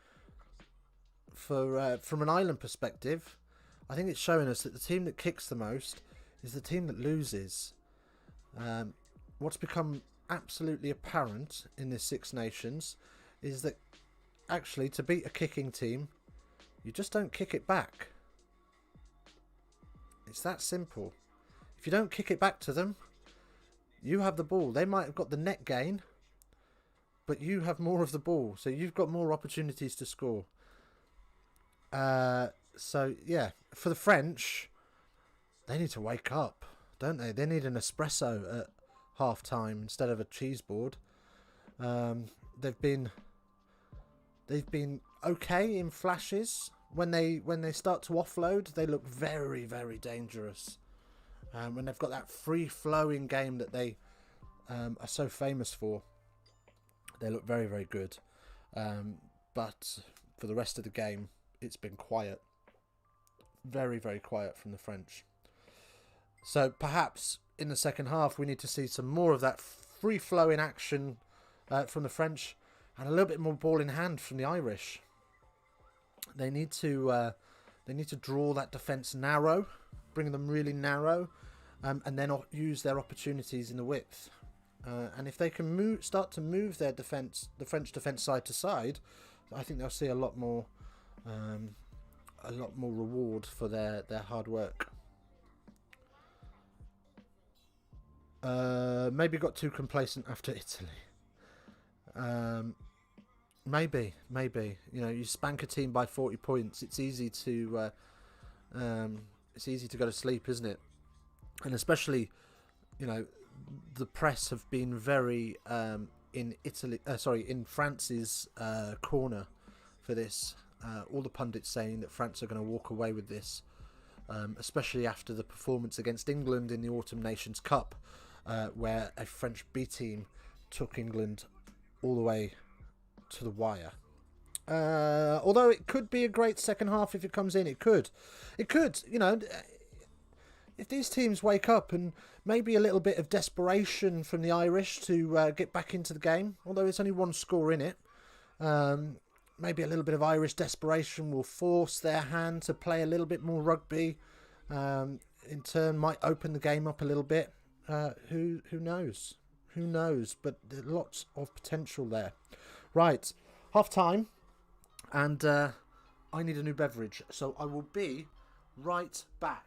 From an Ireland perspective, I think it's showing us that the team that kicks the most is the team that loses. What's become absolutely apparent in this Six Nations is that actually to beat a kicking team, you just don't kick it back. It's that simple. If you don't kick it back to them, you have the ball. They might have got the net gain, but you have more of the ball, so you've got more opportunities to score. So yeah, for the French, they need to wake up, don't they? They need an espresso at half time instead of a cheese board. They've been okay in flashes. When they start to offload, they look very, very dangerous. When they've got that free flowing game that they are so famous for, they look very, very good. But for the rest of the game, it's been quiet. Very, very quiet from the French. So perhaps in the second half, we need to see some more of that free flowing action from the French, and a little bit more ball in hand from the Irish. They need to draw that defence narrow, bring them really narrow, and then use their opportunities in the width. And if they can start to move their defence, the French defence side to side, I think they'll see a lot more reward for their hard work. Maybe got too complacent after Italy. Maybe. You know, you spank a team by 40 points. It's easy to go to sleep, isn't it? And especially, you know, the press have been very in France's corner for this. All the pundits saying that France are going to walk away with this, especially after the performance against England in the Autumn Nations Cup, where a French B team took England all the way to the wire. Although it could be a great second half if it comes in. It could. You know, if these teams wake up and maybe a little bit of desperation from the Irish to get back into the game, although it's only one score in it, maybe a little bit of Irish desperation will force their hand to play a little bit more rugby. In turn, might open the game up a little bit. Who knows? Who knows? But there's lots of potential there. Right, half time, and I need a new beverage, so I will be right back.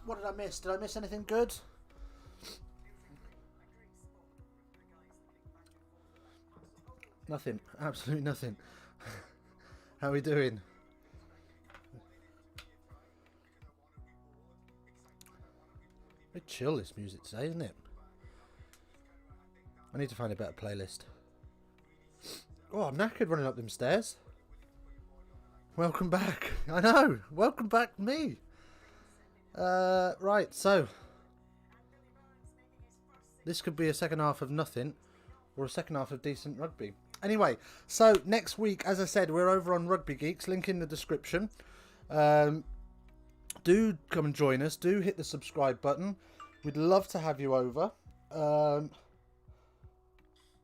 What did I miss? Did I miss anything good? Nothing. Absolutely nothing. How are we doing? Very chill this music today, isn't it? I need to find a better playlist. Oh, I'm knackered running up them stairs. Welcome back. I know. Welcome back, me. Right, so this could be a second half of nothing or a second half of decent rugby. Anyway, so next week, as I said, we're over on Rugby Geeks. Link in the description. Do come and join us. Do hit the subscribe button. We'd love to have you over. Oh,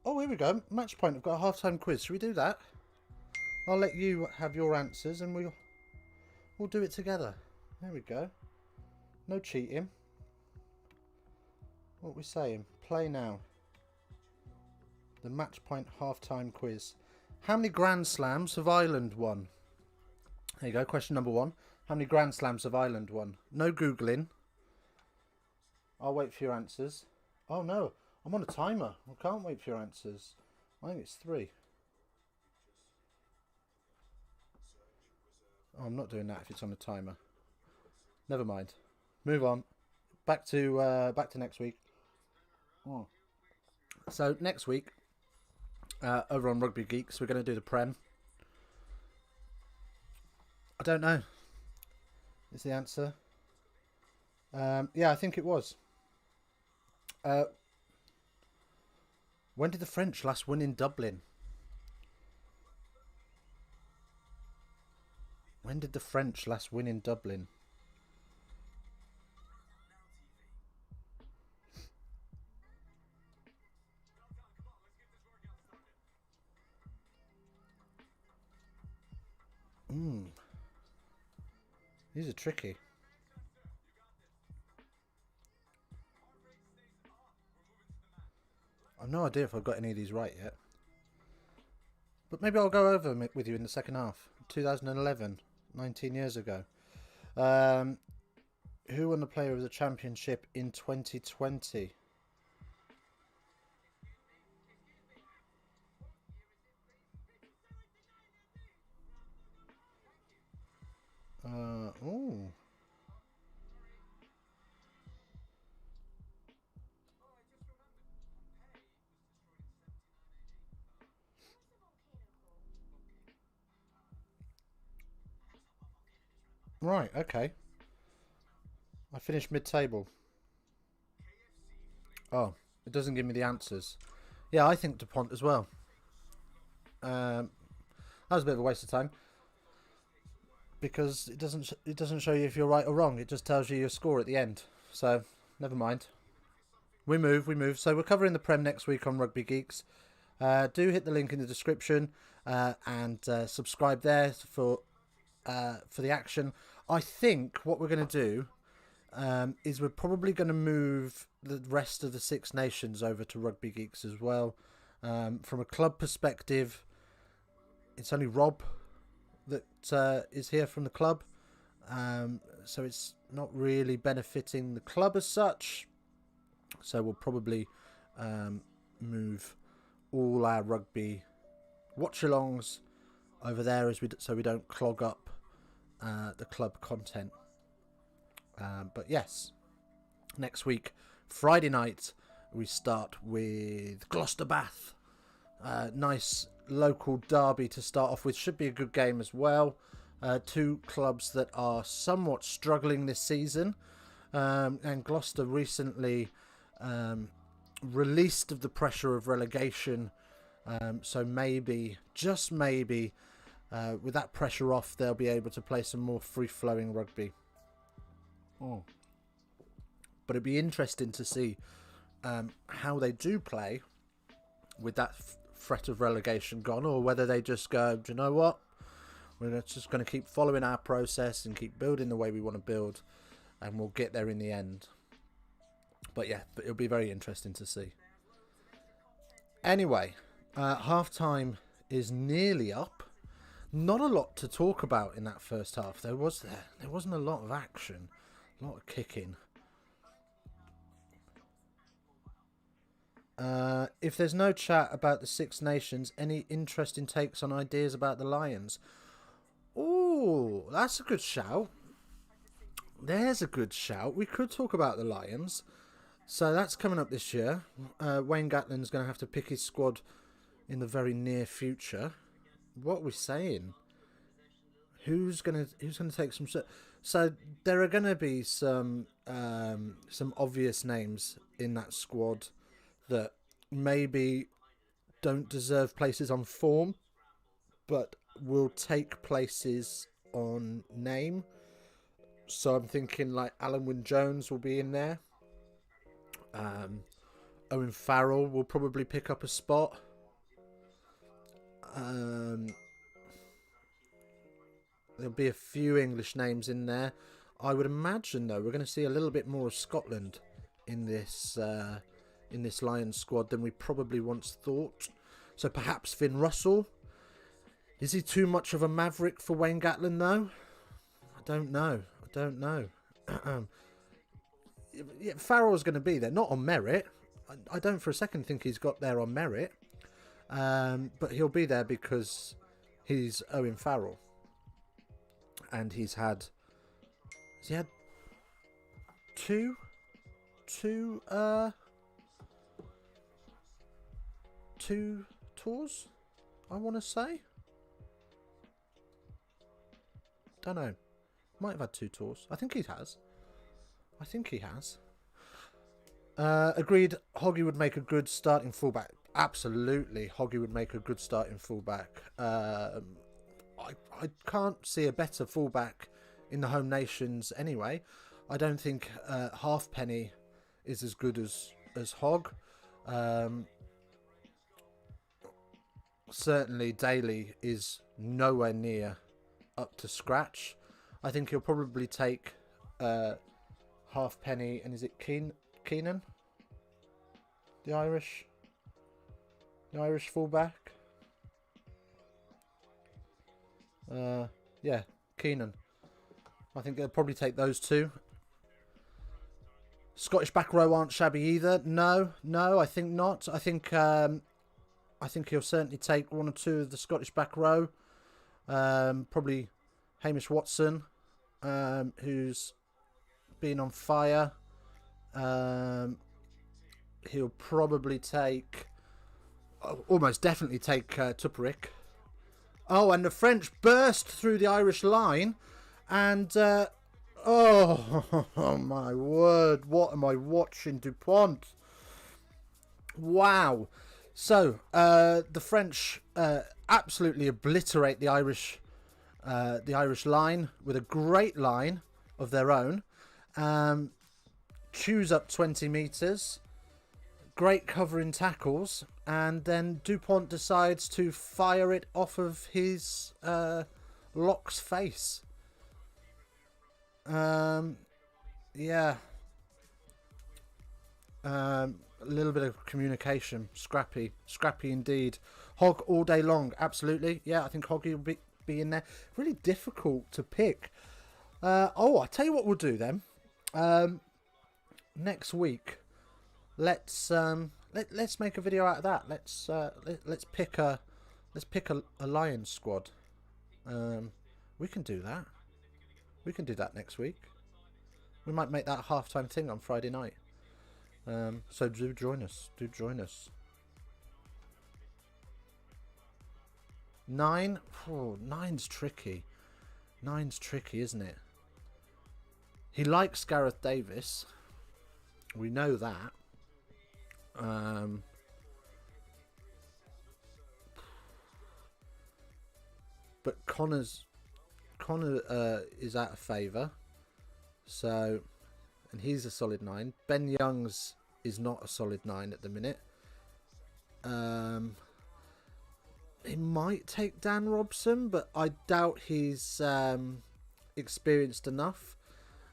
here we go. Matchpoint. I've got a half-time quiz. Should we do that? I'll let you have your answers and we'll do it together. There we go. No cheating. What are we saying? Play now. The Matchpoint half-time quiz. How many Grand Slams have Ireland won? There you go. Question number 1. How many Grand Slams have Ireland won? No Googling. I'll wait for your answers. Oh no, I'm on a timer. I can't wait for your answers. I think it's 3. Oh, I'm not doing that if it's on a timer. Never mind. Move on. Back to next week. Oh. So next week, over on Rugby Geeks, we're going to do the Prem. I don't know. Is the answer? Yeah, I think it was. When did the French last win in Dublin? When did the French last win in Dublin? These are tricky. I've no idea if I've got any of these right yet. But maybe I'll go over with you in the second half. 2011, 19 years ago. Who won the Player of the Championship in 2020? Oh. Right, okay. I finished mid-table. Oh, it doesn't give me the answers. Yeah, I think DuPont as well. That was a bit of a waste of time. Because it doesn't show you if you're right or wrong. It just tells you your score at the end. So, never mind. We move. So we're covering the Prem next week on Rugby Geeks. Do hit the link in the description and subscribe there for the action. I think what we're going to do is we're probably going to move the rest of the Six Nations over to Rugby Geeks as well. From a club perspective, it's only Rob that is here from the club. So it's not really benefiting the club as such. So we'll probably move all our rugby watch-alongs over there so we don't clog up the club content. But yes, next week, Friday night, we start with Gloucester Bath. Nice local derby to start off with. Should be a good game as well. Two clubs that are somewhat struggling this season. And Gloucester recently released of the pressure of relegation. So maybe, just maybe, with that pressure off, they'll be able to play some more free-flowing rugby. Oh. But it'd be interesting to see how they do play with that threat of relegation gone, or whether they just go, do you know what? We're just going to keep following our process and keep building the way we want to build, and we'll get there in the end. But yeah, it'll be very interesting to see. Anyway, half-time is nearly up. Not a lot to talk about in that first half. There wasn't a lot of action, a lot of kicking. If there's no chat about the Six Nations, any interesting takes on ideas about the Lions? Oh, that's a good shout. There's a good shout. We could talk about the Lions. So that's coming up this year. Wayne Gatlin's going to have to pick his squad in the very near future. What are we saying? Who's gonna take some? So there are going to be some obvious names in that squad that maybe don't deserve places on form, but will take places on name. So I'm thinking like Alan Wynne-Jones will be in there. Owen Farrell will probably pick up a spot. There'll be a few English names in there. I would imagine, though, we're going to see a little bit more of Scotland in this Lions squad than we probably once thought. So perhaps Finn Russell. Is he too much of a maverick for Wayne Gatlin, though? I don't know. Yeah, Farrell's going to be there, not on merit. I don't for a second think he's got there on merit. But he'll be there because he's Owen Farrell. And he's had... Has he had two tours, I want to say? Don't know. Might have had 2 tours. I think he has. Agreed, Hoggy would make a good starting fullback. Absolutely, Hoggy would make a good starting fullback. I can't see a better fullback in the home nations anyway. I don't think Halfpenny is as good as Hogg. Certainly Daly is nowhere near up to scratch. I think he'll probably take Halfpenny, and is it Keenan? The Irish fullback? Yeah, Keenan. I think they'll probably take those 2. Scottish back row aren't shabby either. No, I think not. I think he'll certainly take 1 or 2 of the Scottish back row. Probably Hamish Watson, who's been on fire. He'll probably take, almost definitely take Tuperick. Oh, and the French burst through the Irish line, and oh my word, what am I watching, Dupont? Wow. So the French absolutely obliterate the Irish line with a great line of their own. Chews up 20 metres. Great covering tackles, and then Dupont decides to fire it off of his Locke's face. Yeah. A little bit of communication. Scrappy indeed. Hogg all day long, absolutely. Yeah, I think Hoggy will be in there. Really difficult to pick. I'll tell you what we'll do then. Next week, let's make a video out of that. Let's pick a Lions squad. We can do that. We can do that next week. We might make that a halftime thing on Friday night. So do join us. 9. Oh, 9's tricky. 9's tricky, isn't it? He likes Gareth Davis. We know that. But Connor is out of favour. So, and he's a solid 9. Ben Youngs is not a solid 9 at the minute. He might take Dan Robson, but I doubt he's experienced enough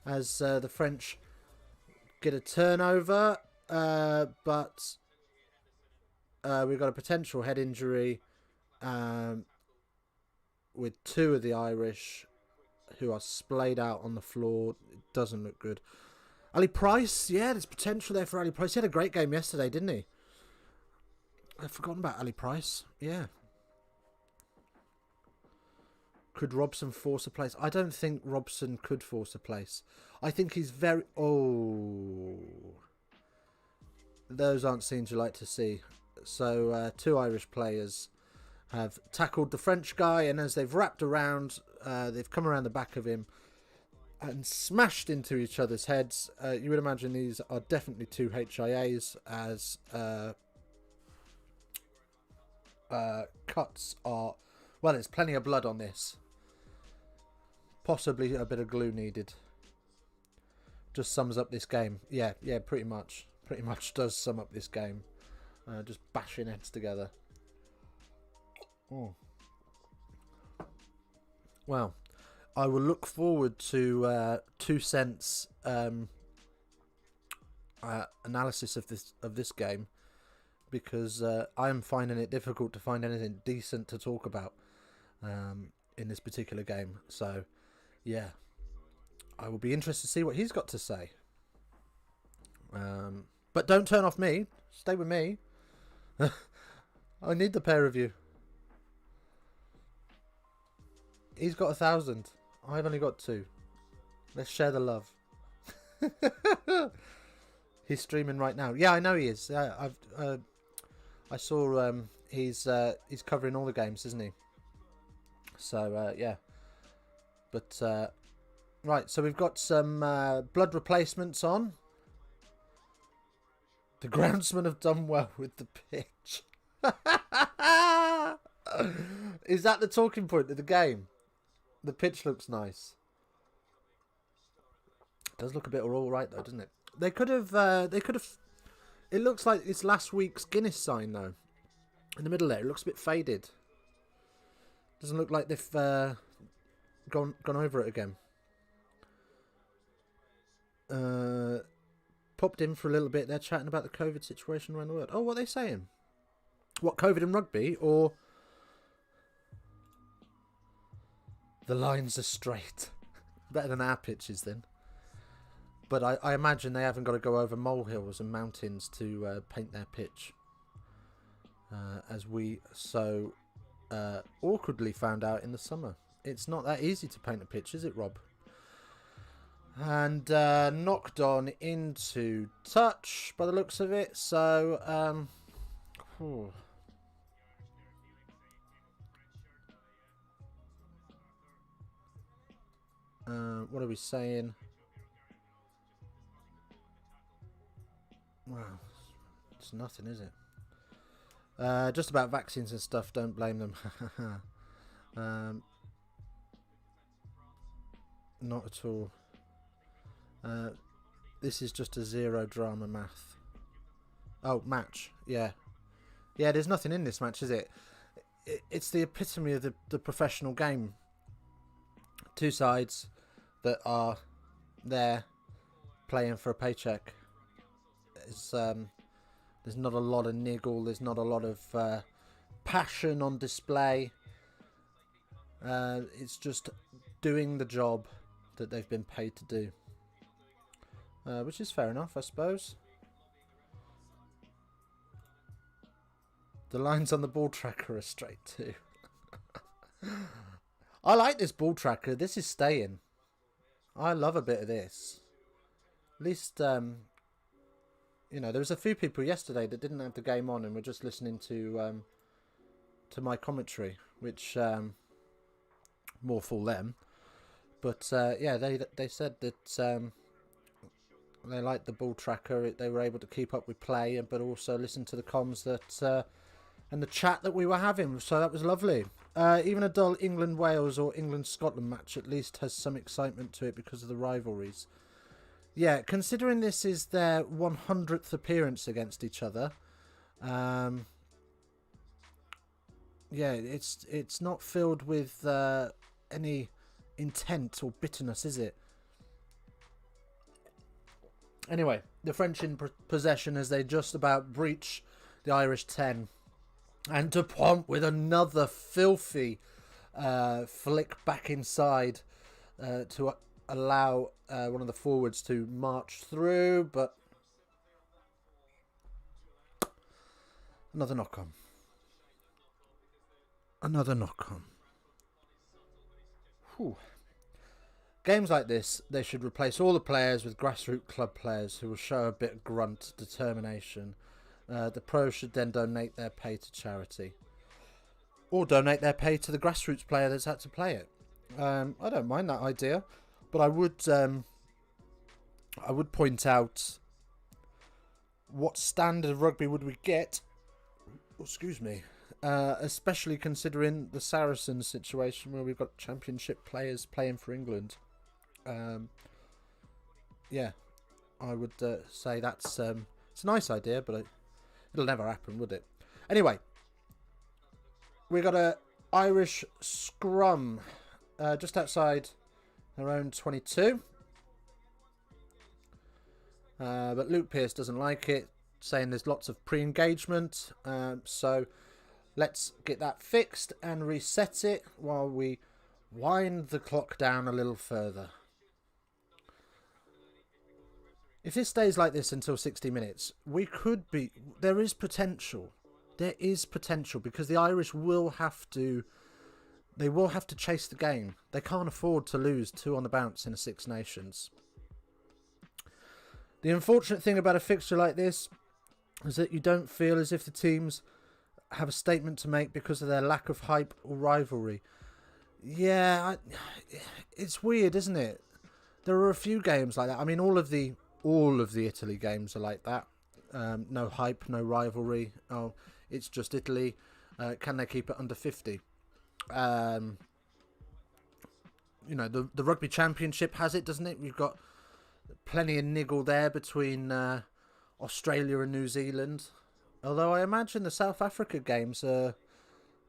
as the French get a turnover. But we've got a potential head injury with 2 of the Irish who are splayed out on the floor. It doesn't look good. Ali Price, yeah, there's potential there for Ali Price. He had a great game yesterday, didn't he? I've forgotten about Ali Price. Yeah. Could Robson force a place? I don't think Robson could force a place. I think he's very... Oh. Those aren't scenes you like to see. So 2 Irish players have tackled the French guy, and as they've wrapped around, they've come around the back of him and smashed into each other's heads. You would imagine these are definitely 2 HIAs, as cuts are... Well, there's plenty of blood on this. Possibly a bit of glue needed. Just sums up this game. Yeah, pretty much. Pretty much does sum up this game. Just bashing heads together. Oh. Well, I will look forward to 2 cents analysis of this game, because I am finding it difficult to find anything decent to talk about in this particular game. So, yeah, I will be interested to see what he's got to say. But don't turn off me. Stay with me. I need the pair of you. He's got 1,000. I've only got 2. Let's share the love. He's streaming right now. Yeah, I know he is. I saw he's covering all the games, isn't he? So yeah. But right, so we've got some blood replacements on. The groundsmen have done well with the pitch. Is that the talking point of the game? The pitch looks nice. It does look a bit all right though, doesn't it? They could have. It looks like it's last week's Guinness sign though. In the middle there, it looks a bit faded. Doesn't look like they've gone over it again. Popped in for a little bit. They're chatting about the COVID situation around the world. Oh, what are they saying? What, COVID and rugby, or the lines are straight? Better than our pitches then. But I imagine they haven't got to go over molehills and mountains to paint their pitch. As we so awkwardly found out in the summer. It's not that easy to paint a pitch, is it, Rob? And knocked on into touch by the looks of it. So, what are we saying? Wow, it's nothing, is it? Just about vaccines and stuff, don't blame them. Not at all. This is just a zero drama math. Oh, match. Yeah. Yeah, there's nothing in this match, is it? It's the epitome of the professional game. 2 sides that are there playing for a paycheck. It's, there's not a lot of niggle. There's not a lot of passion on display. It's just doing the job that they've been paid to do. Which is fair enough, I suppose. The lines on the ball tracker are straight too. I like this ball tracker. This is staying. I love a bit of this. At least, you know, there was a few people yesterday that didn't have the game on and were just listening to my commentary, which more fool them. But yeah, they said that they liked the ball tracker. They were able to keep up with play, but also listen to the comms that and the chat that we were having. So that was lovely. Even a dull England-Wales or England-Scotland match at least has some excitement to it because of the rivalries. Yeah, considering this is their 100th appearance against each other, yeah, it's not filled with any intent or bitterness, is it? Anyway, the French in possession as they just about breach the Irish 10. And Dupont with another filthy flick back inside to allow one of the forwards to march through, but another knock-on. Another knock-on. Whew. Games like this, they should replace all the players with grassroots club players who will show a bit of grunt determination. The pros should then donate their pay to charity. Or donate their pay to the grassroots player that's had to play it. I don't mind that idea. But I would point out what standard of rugby would we get, excuse me, especially considering the Saracens situation where we've got championship players playing for England. Yeah, I would say that's it's a nice idea, but it'll never happen, would it? Anyway, we got a Irish scrum just outside their own 22. But Luke Pearce doesn't like it, saying there's lots of pre-engagement. So let's get that fixed and reset it while we wind the clock down a little further. If this stays like this until 60 minutes, we could be... There is potential. There is potential because the Irish will have to... They will have to chase the game. They can't afford to lose 2 on the bounce in a Six Nations. The unfortunate thing about a fixture like this is that you don't feel as if the teams have a statement to make because of their lack of hype or rivalry. Yeah, it's weird, isn't it? There are a few games like that. I mean, all of the Italy games are like that. No hype, no rivalry. Oh, it's just Italy. Can they keep it under 50? You know, the Rugby Championship has it, doesn't it? We've got plenty of niggle there between Australia and New Zealand. Although I imagine the South Africa games are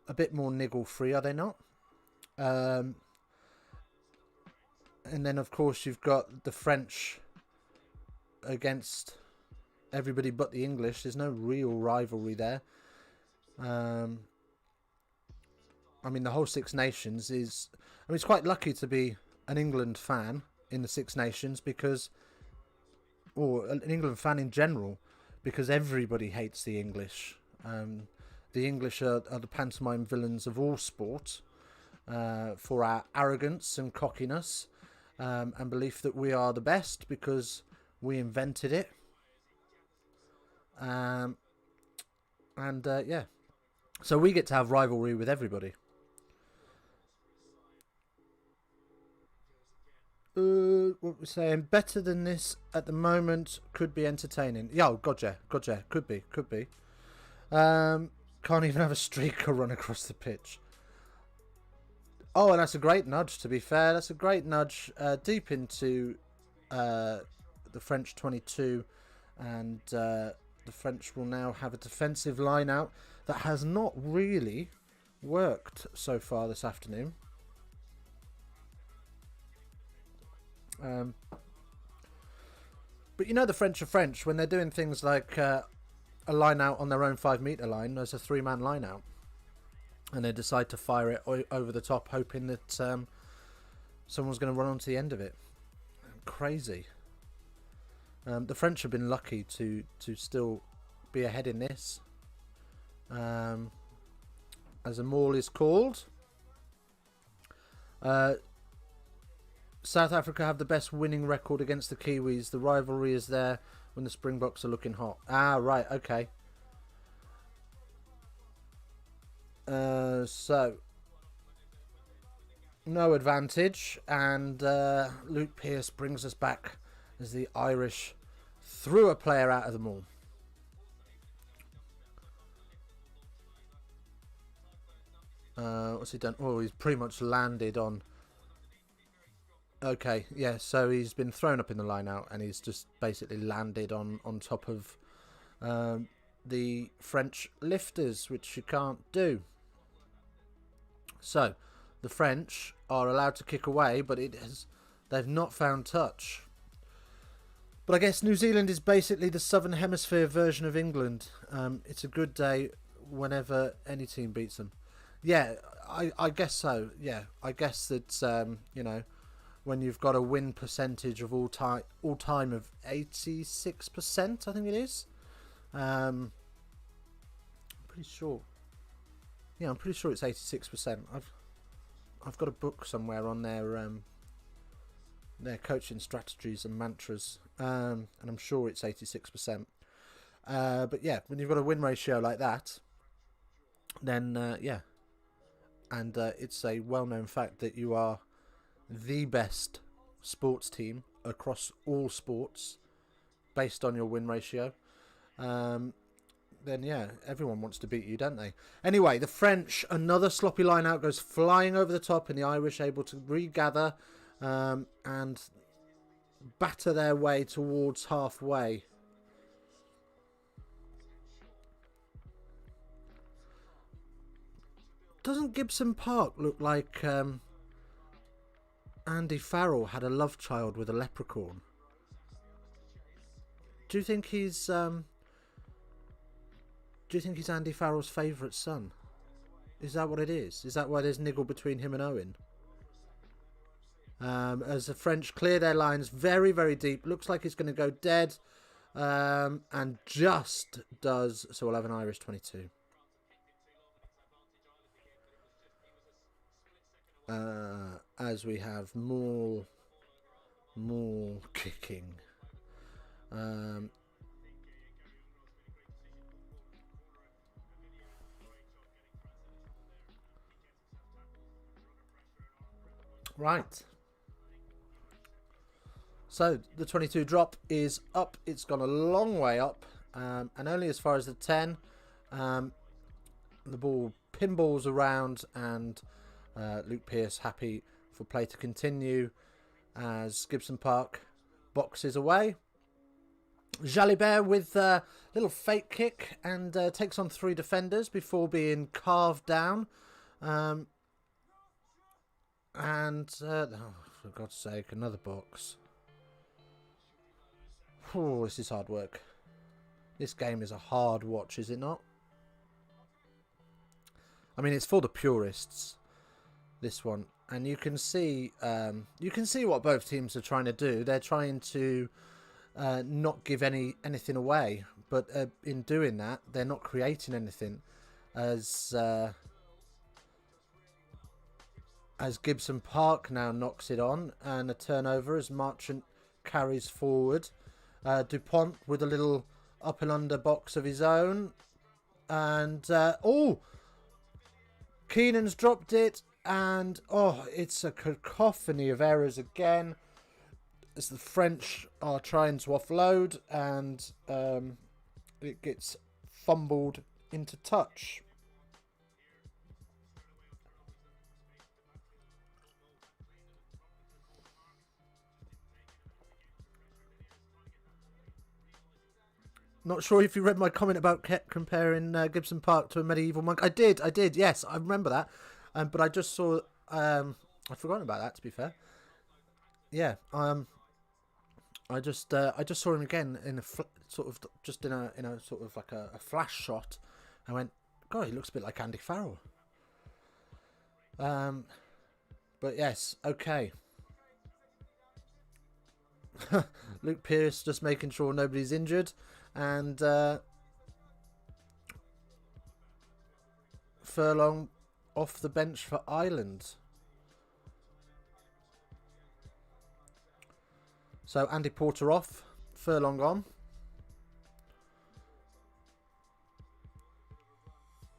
a bit more niggle free, are they not? And then, of course, you've got the French against everybody but the English. There's no real rivalry there. I mean, the whole Six Nations is... I mean, it's quite lucky to be an England fan in the Six Nations because... Or an England fan in general, because everybody hates the English. The English are the pantomime villains of all sport for our arrogance and cockiness and belief that we are the best because we invented it. Yeah. So we get to have rivalry with everybody. What we're saying, better than this at the moment, could be entertaining. Yeah, oh, gotcha, could be. Can't even have a streaker run across the pitch. Oh, and that's a great nudge, to be fair. That's a great nudge deep into the French 22. And the French will now have a defensive line out that has not really worked so far this afternoon. But you know the French are French when they're doing things like a line out on their own 5-metre line. There's a 3-man line out, and they decide to fire it over the top, hoping that someone's going to run onto the end of it. Crazy. The French have been lucky to still be ahead in this. As a maul is called. South Africa have the best winning record against the Kiwis. The rivalry is there when the Springboks are looking hot. Ah, right, okay. So, no advantage. And Luke Pearce brings us back as the Irish threw a player out of the maul. What's he done? Oh, he's pretty much landed on... Okay, yeah, so he's been thrown up in the line out and he's just basically landed on top of the French lifters, which you can't do. So, the French are allowed to kick away, but they've not found touch. But I guess New Zealand is basically the Southern Hemisphere version of England. It's a good day whenever any team beats them. Yeah, I guess so. Yeah, I guess that, you know, when you've got a win percentage of all time of 86%, I think it is. I'm pretty sure. Yeah, I'm pretty sure it's 86%. I've got a book somewhere on their coaching strategies and mantras, and I'm sure it's 86%. But yeah, when you've got a win ratio like that, then yeah, and it's a well-known fact that you are the best sports team across all sports based on your win ratio. then yeah, everyone wants to beat you, don't they? Anyway, the French, another sloppy line out, goes flying over the top, and the Irish able to regather and batter their way towards halfway. Doesn't Gibson Park look like Andy Farrell had a love child with a leprechaun? Do you think he's Andy Farrell's favourite son? Is that what it is? Is that why there's niggle between him and Owen? As the French clear their lines very, very deep. Looks like he's going to go dead. And just does. So we'll have an Irish 22. As we have more kicking. Right. So the 22 drop is up. It's gone a long way up, and only as far as the 10. The ball pinballs around, and Luke Pearce happy for play to continue as Gibson Park boxes away. Jalibert with a little fake kick and takes on 3 defenders before being carved down. Oh, for God's sake, another box. Oh, this is hard work. This game is a hard watch, is it not? I mean, it's for the purists, this one. And you can see what both teams are trying to do. They're trying to not give anything away, but in doing that, they're not creating anything. As Gibson Park now knocks it on, and a turnover as Marchant carries forward. Dupont with a little up and under box of his own, and Keenan's dropped it, and it's a cacophony of errors again as the French are trying to offload, and it gets fumbled into touch. Not sure if you read my comment about comparing Gibson Park to a medieval monk. I did. Yes, I remember that. But I just saw. I'd forgotten about that. To be fair. Yeah. I just saw him again in a sort of like a flash shot. I went, God, he looks a bit like Andy Farrell. But yes, okay. Luke Pearce just making sure nobody's injured. And Furlong off the bench for Ireland. So Andy Porter off, Furlong on.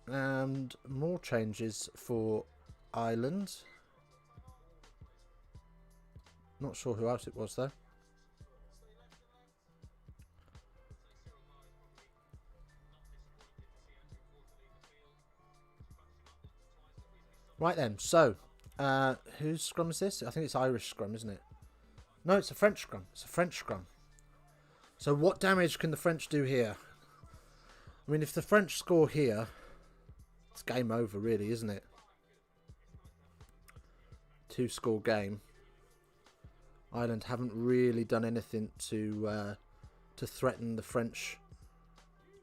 And more changes for Ireland. Not sure who else it was though. Right then, so whose scrum is this? I think it's Irish scrum, isn't it? No, it's a French scrum. It's a French scrum. So what damage can the French do here? I mean, if the French score here, it's game over, really, isn't it? 2-score game. Ireland haven't really done anything to threaten the French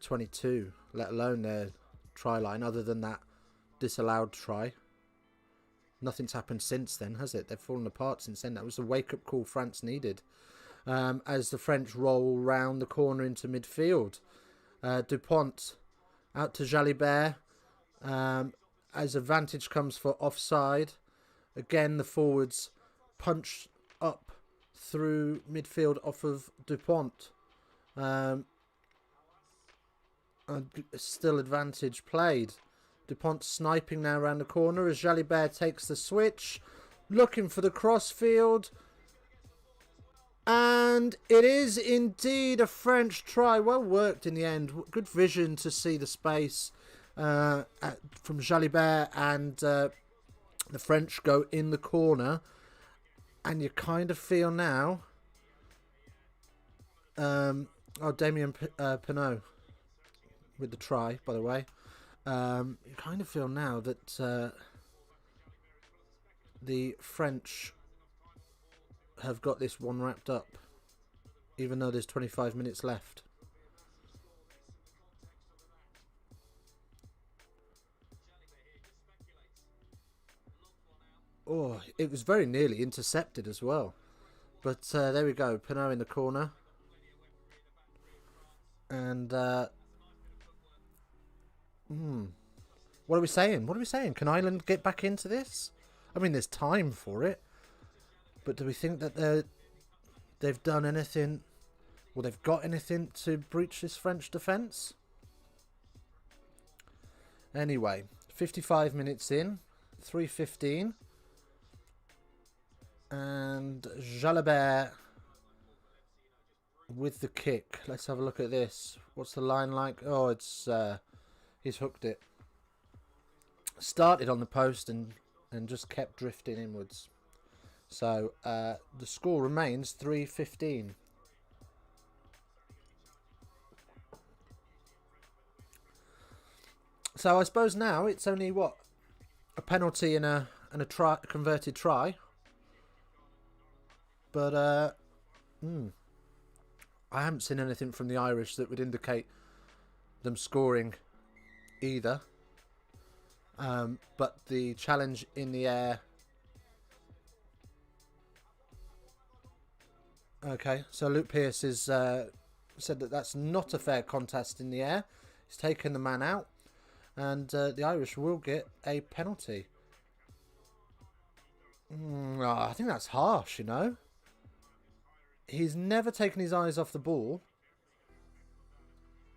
22, let alone their try line, other than that disallowed try. Nothing's happened since then, has it? They've fallen apart since then. That was the wake-up call France needed. As the French roll round the corner into midfield. Dupont out to Jalibert. As advantage comes for offside. Again, the forwards punch up through midfield off of Dupont. Still advantage played. Dupont sniping now around the corner as Jalibert takes the switch. Looking for the crossfield. And it is indeed a French try. Well worked in the end. Good vision to see the space from Jalibert, and the French go in the corner. And you kind of feel now... Damien Pinot with the try, by the way. You kind of feel now that the French have got this one wrapped up, even though there's 25 minutes left. Oh, it was very nearly intercepted as well. But there we go, Pinot in the corner. And what are we saying? What are we saying? Can Ireland get back into this? I mean, there's time for it. But do we think that they've done anything, or they've got anything to breach this French defence? Anyway, 55 minutes in, 3:15. And Jalibert with the kick. Let's have a look at this. What's the line like? Oh, it's he's hooked it. Started on the post and just kept drifting inwards. So the score remains 3:15. So I suppose now it's only what, a penalty and a converted try. But I haven't seen anything from the Irish that would indicate them scoring either. But the challenge in the air. Okay, so Luke Pearce has said that that's not a fair contest in the air. He's taken the man out, and the Irish will get a penalty. I think that's harsh, you know. He's never taken his eyes off the ball.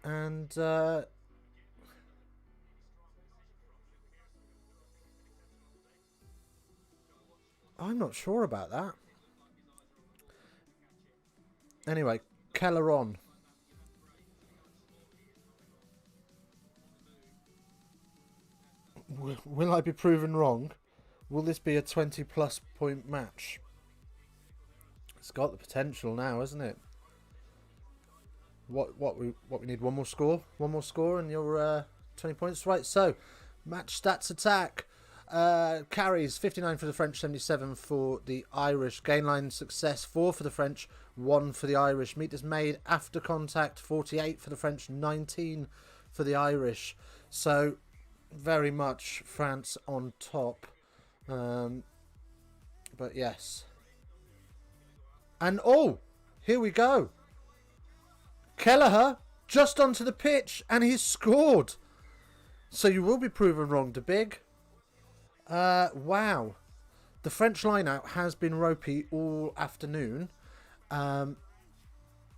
And I'm not sure about that. Anyway, Keller on. Will I be proven wrong? Will this be a 20+ point match? It's got the potential now, hasn't it? What we need, one more score and you're 20 points, right? So match stats attack, carries 59 for the French, 77 for the Irish. Gain line success 4 for the French, 1 for the Irish. Meters made after contact 48 for the French, 19 for the Irish. So very much France on top. But yes. And oh, here we go. Kelleher just onto the pitch and he's scored. So you will be proven wrong, De Big. Wow. The French line-out has been ropey all afternoon. And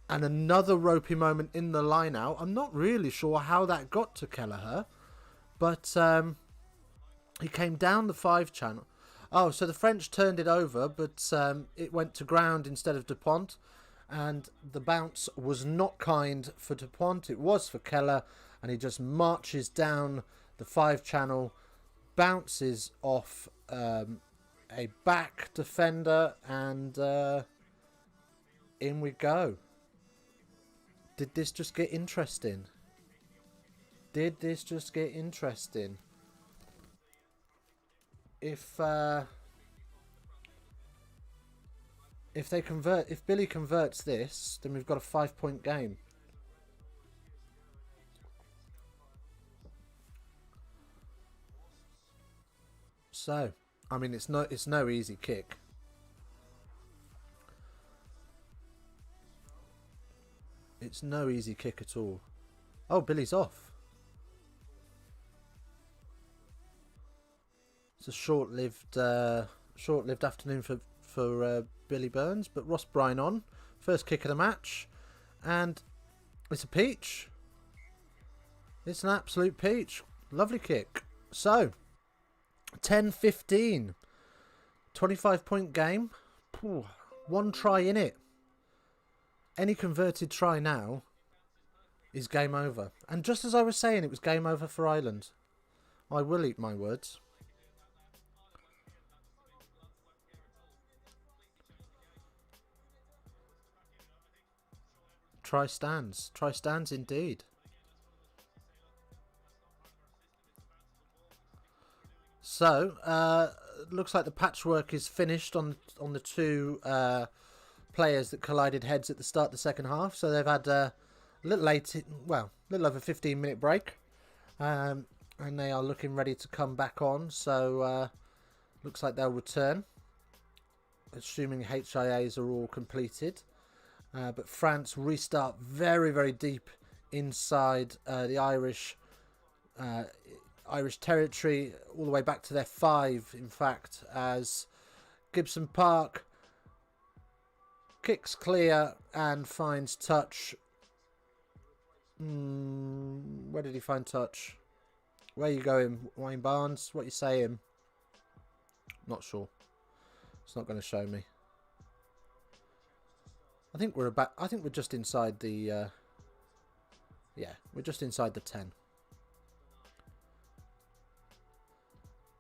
another ropey moment in the line-out. I'm not really sure how that got to Kelleher. But he came down the 5 channel. Oh, so the French turned it over, but it went to ground instead of Dupont. And the bounce was not kind for Dupont. It was for Keller. And he just marches down the 5 channel, bounces off a back defender, and in we go. Did this just get interesting? Did this just get interesting? If they convert, if Billy converts this, then we've got a 5-point game. So, I mean, it's no easy kick. It's no easy kick at all. Oh, Billy's off. It's a short-lived afternoon for Billy Burns, but Ross Bryan on. First kick of the match. And it's a peach. It's an absolute peach. Lovely kick. So, 10-15. 25-point game. One try in it. Any converted try now is game over. And just as I was saying, it was game over for Ireland. I will eat my words. Try stands. Try stands indeed. So, looks like the patchwork is finished on the two players that collided heads at the start of the second half. So they've had a little little over 15-minute break. And they are looking ready to come back on. So, looks like they'll return, assuming HIAs are all completed. But France restart very, very deep inside the Irish territory, all the way back to their 5, in fact, as Gibson Park kicks clear and finds touch. Where did he find touch? Where are you going, Wayne Barnes? What are you saying? Not sure. It's not going to show me. I think we're just inside the we're just inside the 10.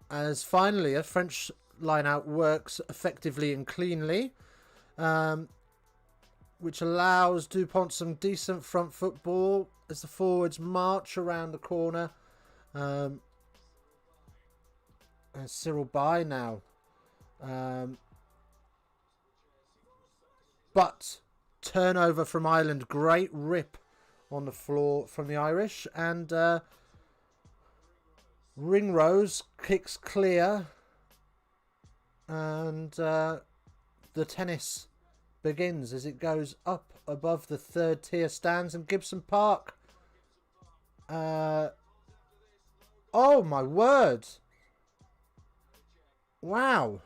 As finally a French line-out works effectively and cleanly, which allows Dupont some decent front football as the forwards march around the corner. And Cyril by now. But turnover from Ireland. Great rip on the floor from the Irish. And Ringrose kicks clear. And the tennis begins as it goes up above the 3rd tier stands. And Gibson Park. Oh my word. Wow.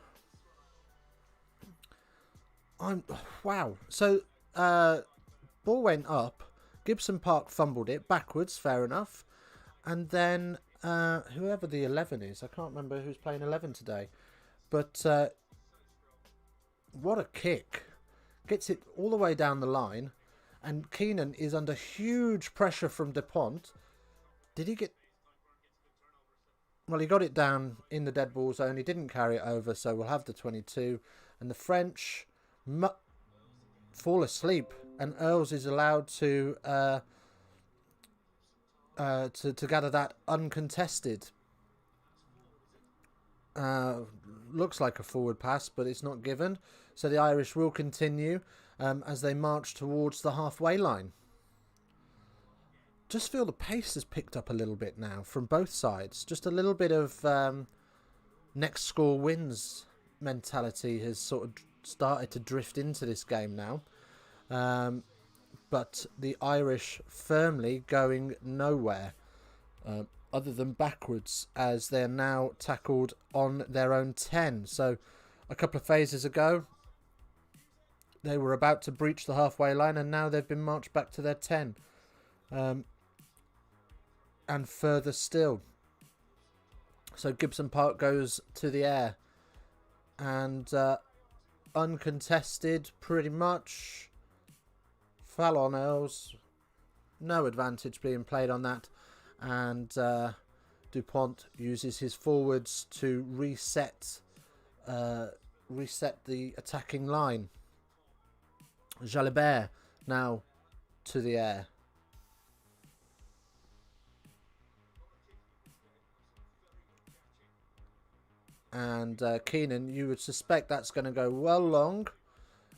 Wow. So, ball went up. Gibson Park fumbled it backwards. Fair enough. And then whoever the 11 is, I can't remember who's playing 11 today. But what a kick! Gets it all the way down the line, and Keenan is under huge pressure from Dupont. Did he get? Well, he got it down in the dead ball zone. He didn't carry it over, so we'll have the 22. And the French fall asleep, and Earls is allowed to gather that uncontested. Looks like a forward pass, but it's not given. So the Irish will continue as they march towards the halfway line. Just feel the pace has picked up a little bit now from both sides. Just a little bit of next score wins mentality has sort of started to drift into this game now. But the Irish firmly going nowhere other than backwards, as they're now tackled on their own 10. So a couple of phases ago, they were about to breach the halfway line, and now they've been marched back to their 10. And further still. So Gibson Park goes to the air. And uncontested, pretty much. Foul on Earls. No advantage being played on that. And Dupont uses his forwards to reset the attacking line. Jalibert now to the air. And Keenan, you would suspect that's going to go well long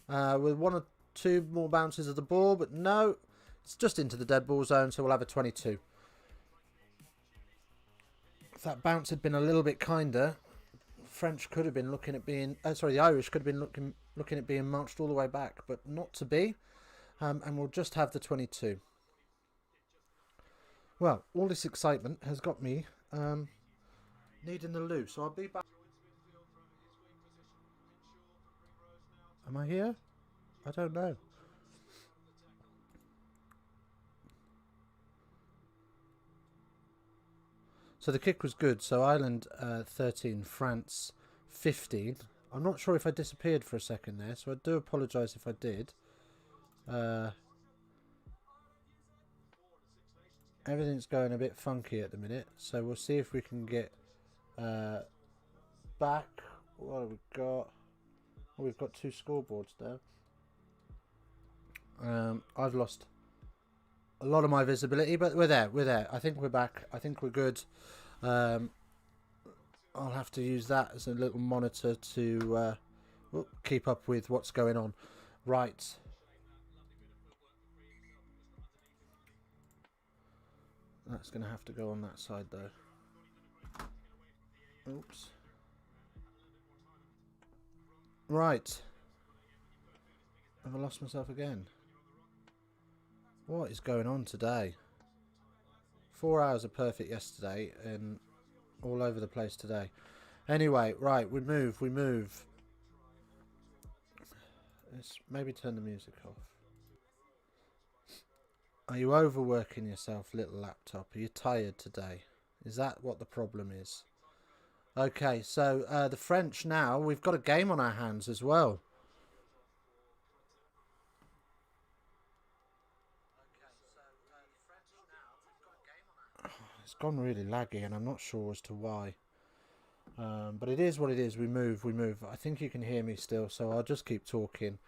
with 1 or 2 more bounces of the ball, but no, it's just into the dead ball zone, so we'll have a 22. If that bounce had been a little bit kinder, French could have been looking at being, the Irish could have been looking at being marched all the way back, but not to be, and we'll just have the 22. Well, all this excitement has got me needing the loo, so I'll be back. Am I here? I don't know. So the kick was good. So Ireland 13, France 15. I'm not sure if I disappeared for a second there, so I do apologise if I did. Everything's going a bit funky at the minute, so we'll see if we can get back. What have we got? Oh, we've got 2 scoreboards there. I've lost a lot of my visibility, but we're there. I think we're back. I think we're good. I'll have to use that as a little monitor to keep up with what's going on. Right. That's going to have to go on that side though. Oops. Right. Have I lost myself again? What is going on today? 4 hours of perfect yesterday and all over the place today. Anyway, right, we move. Let's maybe turn the music off. Are you overworking yourself, little laptop? Are you tired today? Is that what the problem is? Okay, so the French now, we've got a game on our hands as well. It's gone really laggy and I'm not sure as to why. But it is what it is. We move. I think you can hear me still, so I'll just keep talking.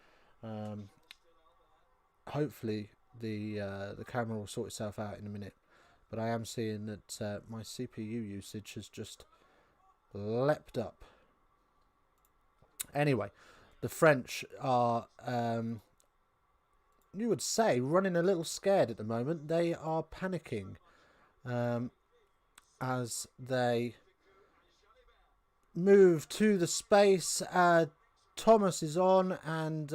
Hopefully the camera will sort itself out in a minute. But I am seeing that my CPU usage has just leapt up. Anyway, the French are, you would say, running a little scared at the moment. They are panicking as they move to the space. Thomas is on and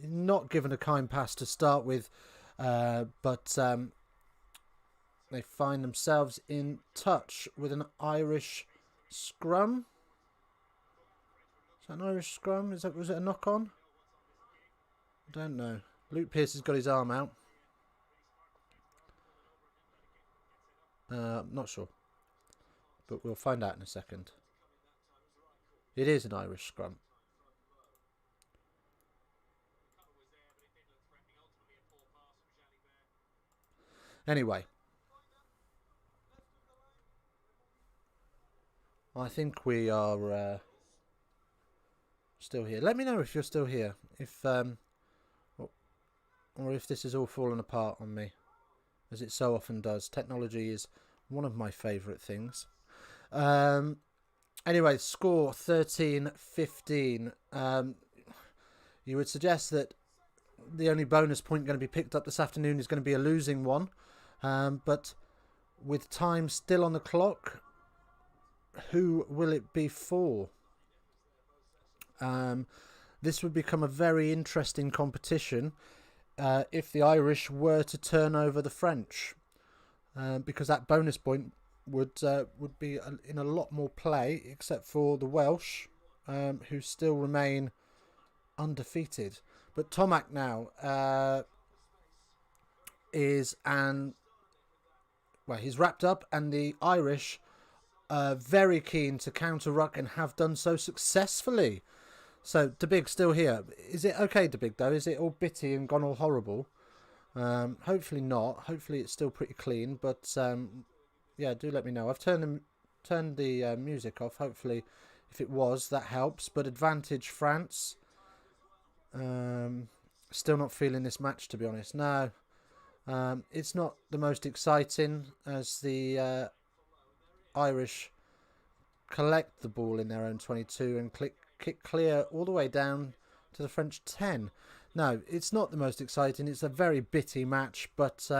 not given a kind pass to start with, but they find themselves in touch with an Irish scrum. Is that an Irish scrum? Was it a knock on? I don't know. Luke Pearce has got his arm out. Not sure, but we'll find out in a second. It is an Irish scrum. Anyway, I think we are still here. Let me know if you're still here, or if this is all falling apart on me, as it so often does. Technology is one of my favourite things. Anyway, score 13-15. You would suggest that the only bonus point going to be picked up this afternoon is going to be a losing one. But with time still on the clock, who will it be for? This would become a very interesting competition if the Irish were to turn over the French, because that bonus point would be in a lot more play, except for the Welsh, who still remain undefeated. But Tomac now he's wrapped up, and the Irish are very keen to counter-ruck and have done so successfully. So DeBig still here. Is it okay, DeBig, though? Is it all bitty and gone all horrible? Hopefully not. Hopefully it's still pretty clean. But yeah, do let me know. I've turned the music off. Hopefully, if it was, that helps. But advantage France. Still not feeling this match, to be honest. No, it's not the most exciting as the Irish collect the ball in their own 22 and kick clear all the way down to the French 10. No, it's not the most exciting. It's a very bitty match, but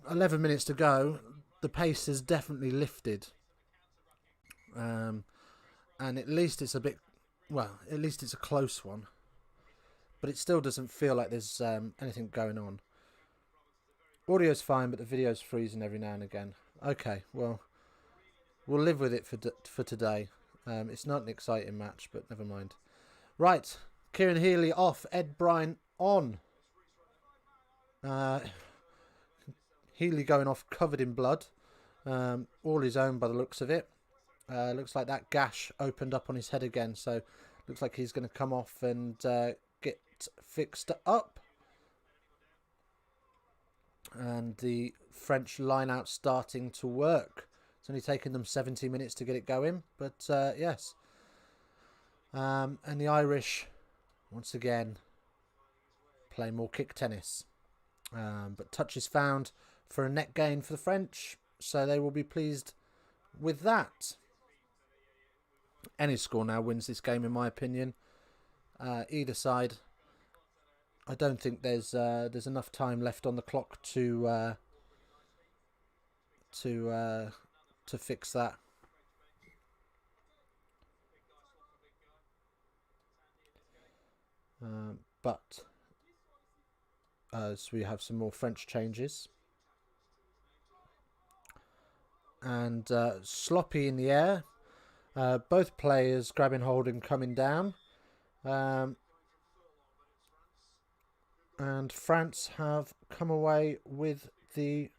11 minutes to go. The pace has definitely lifted. And at least it's a bit, well, at least it's a close one. But it still doesn't feel like there's anything going on. Audio's fine, but the video's freezing every now and again. Okay, well, we'll live with it for today. It's not an exciting match, but never mind. Right, Kieran Healy off, Ed Bryan on. Healy going off covered in blood. All his own by the looks of it. Looks like that gash opened up on his head again, so looks like he's going to come off and get get fixed up. And the French line-out starting to work. It's only taken them 70 minutes to get it going, but yes. And the Irish, once again, play more kick tennis. But touch is found for a net gain for the French, so they will be pleased with that. Any score now wins this game, in my opinion. Either side. I don't think there's enough time left on the clock to fix that. But as we have some more French changes. And sloppy in the air. Both players grabbing hold and coming down. And France have come away with the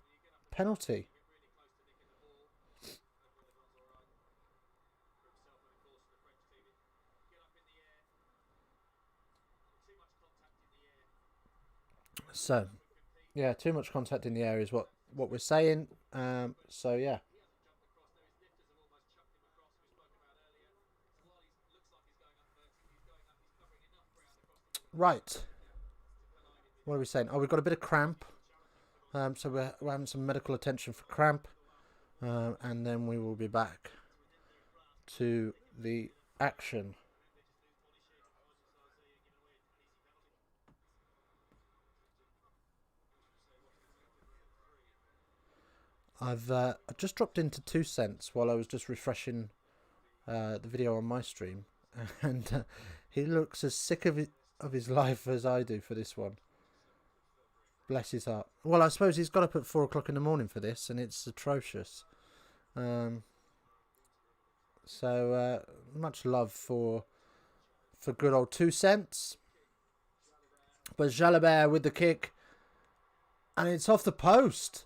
penalty. So, yeah, too much contact in the air is what we're saying. So, yeah. Right. What are we saying? Oh, we've got a bit of cramp. So we're having some medical attention for cramp. And then we will be back to the action. I've just dropped into 2 cents while I was just refreshing the video on my stream. And he looks as sick of his life as I do for this one. Bless his heart. Well, I suppose he's got up at 4 o'clock in the morning for this, and it's atrocious. So much love for good old 2 cents. But Jalabert with the kick, and it's off the post.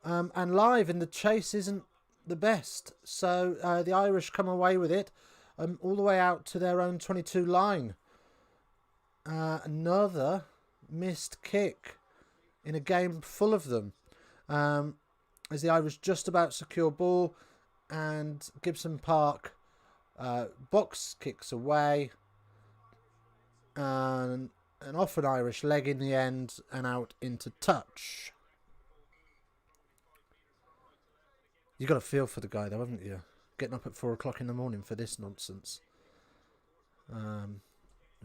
And live, and the chase isn't the best. So the Irish come away with it all the way out to their own 22 line. Another missed kick in a game full of them. As the Irish just about secure ball, and Gibson Park box kicks away. And off an Irish leg in the end, and out into touch. You got a feel for the guy, though, haven't you? Getting up at 4 o'clock in the morning for this nonsense.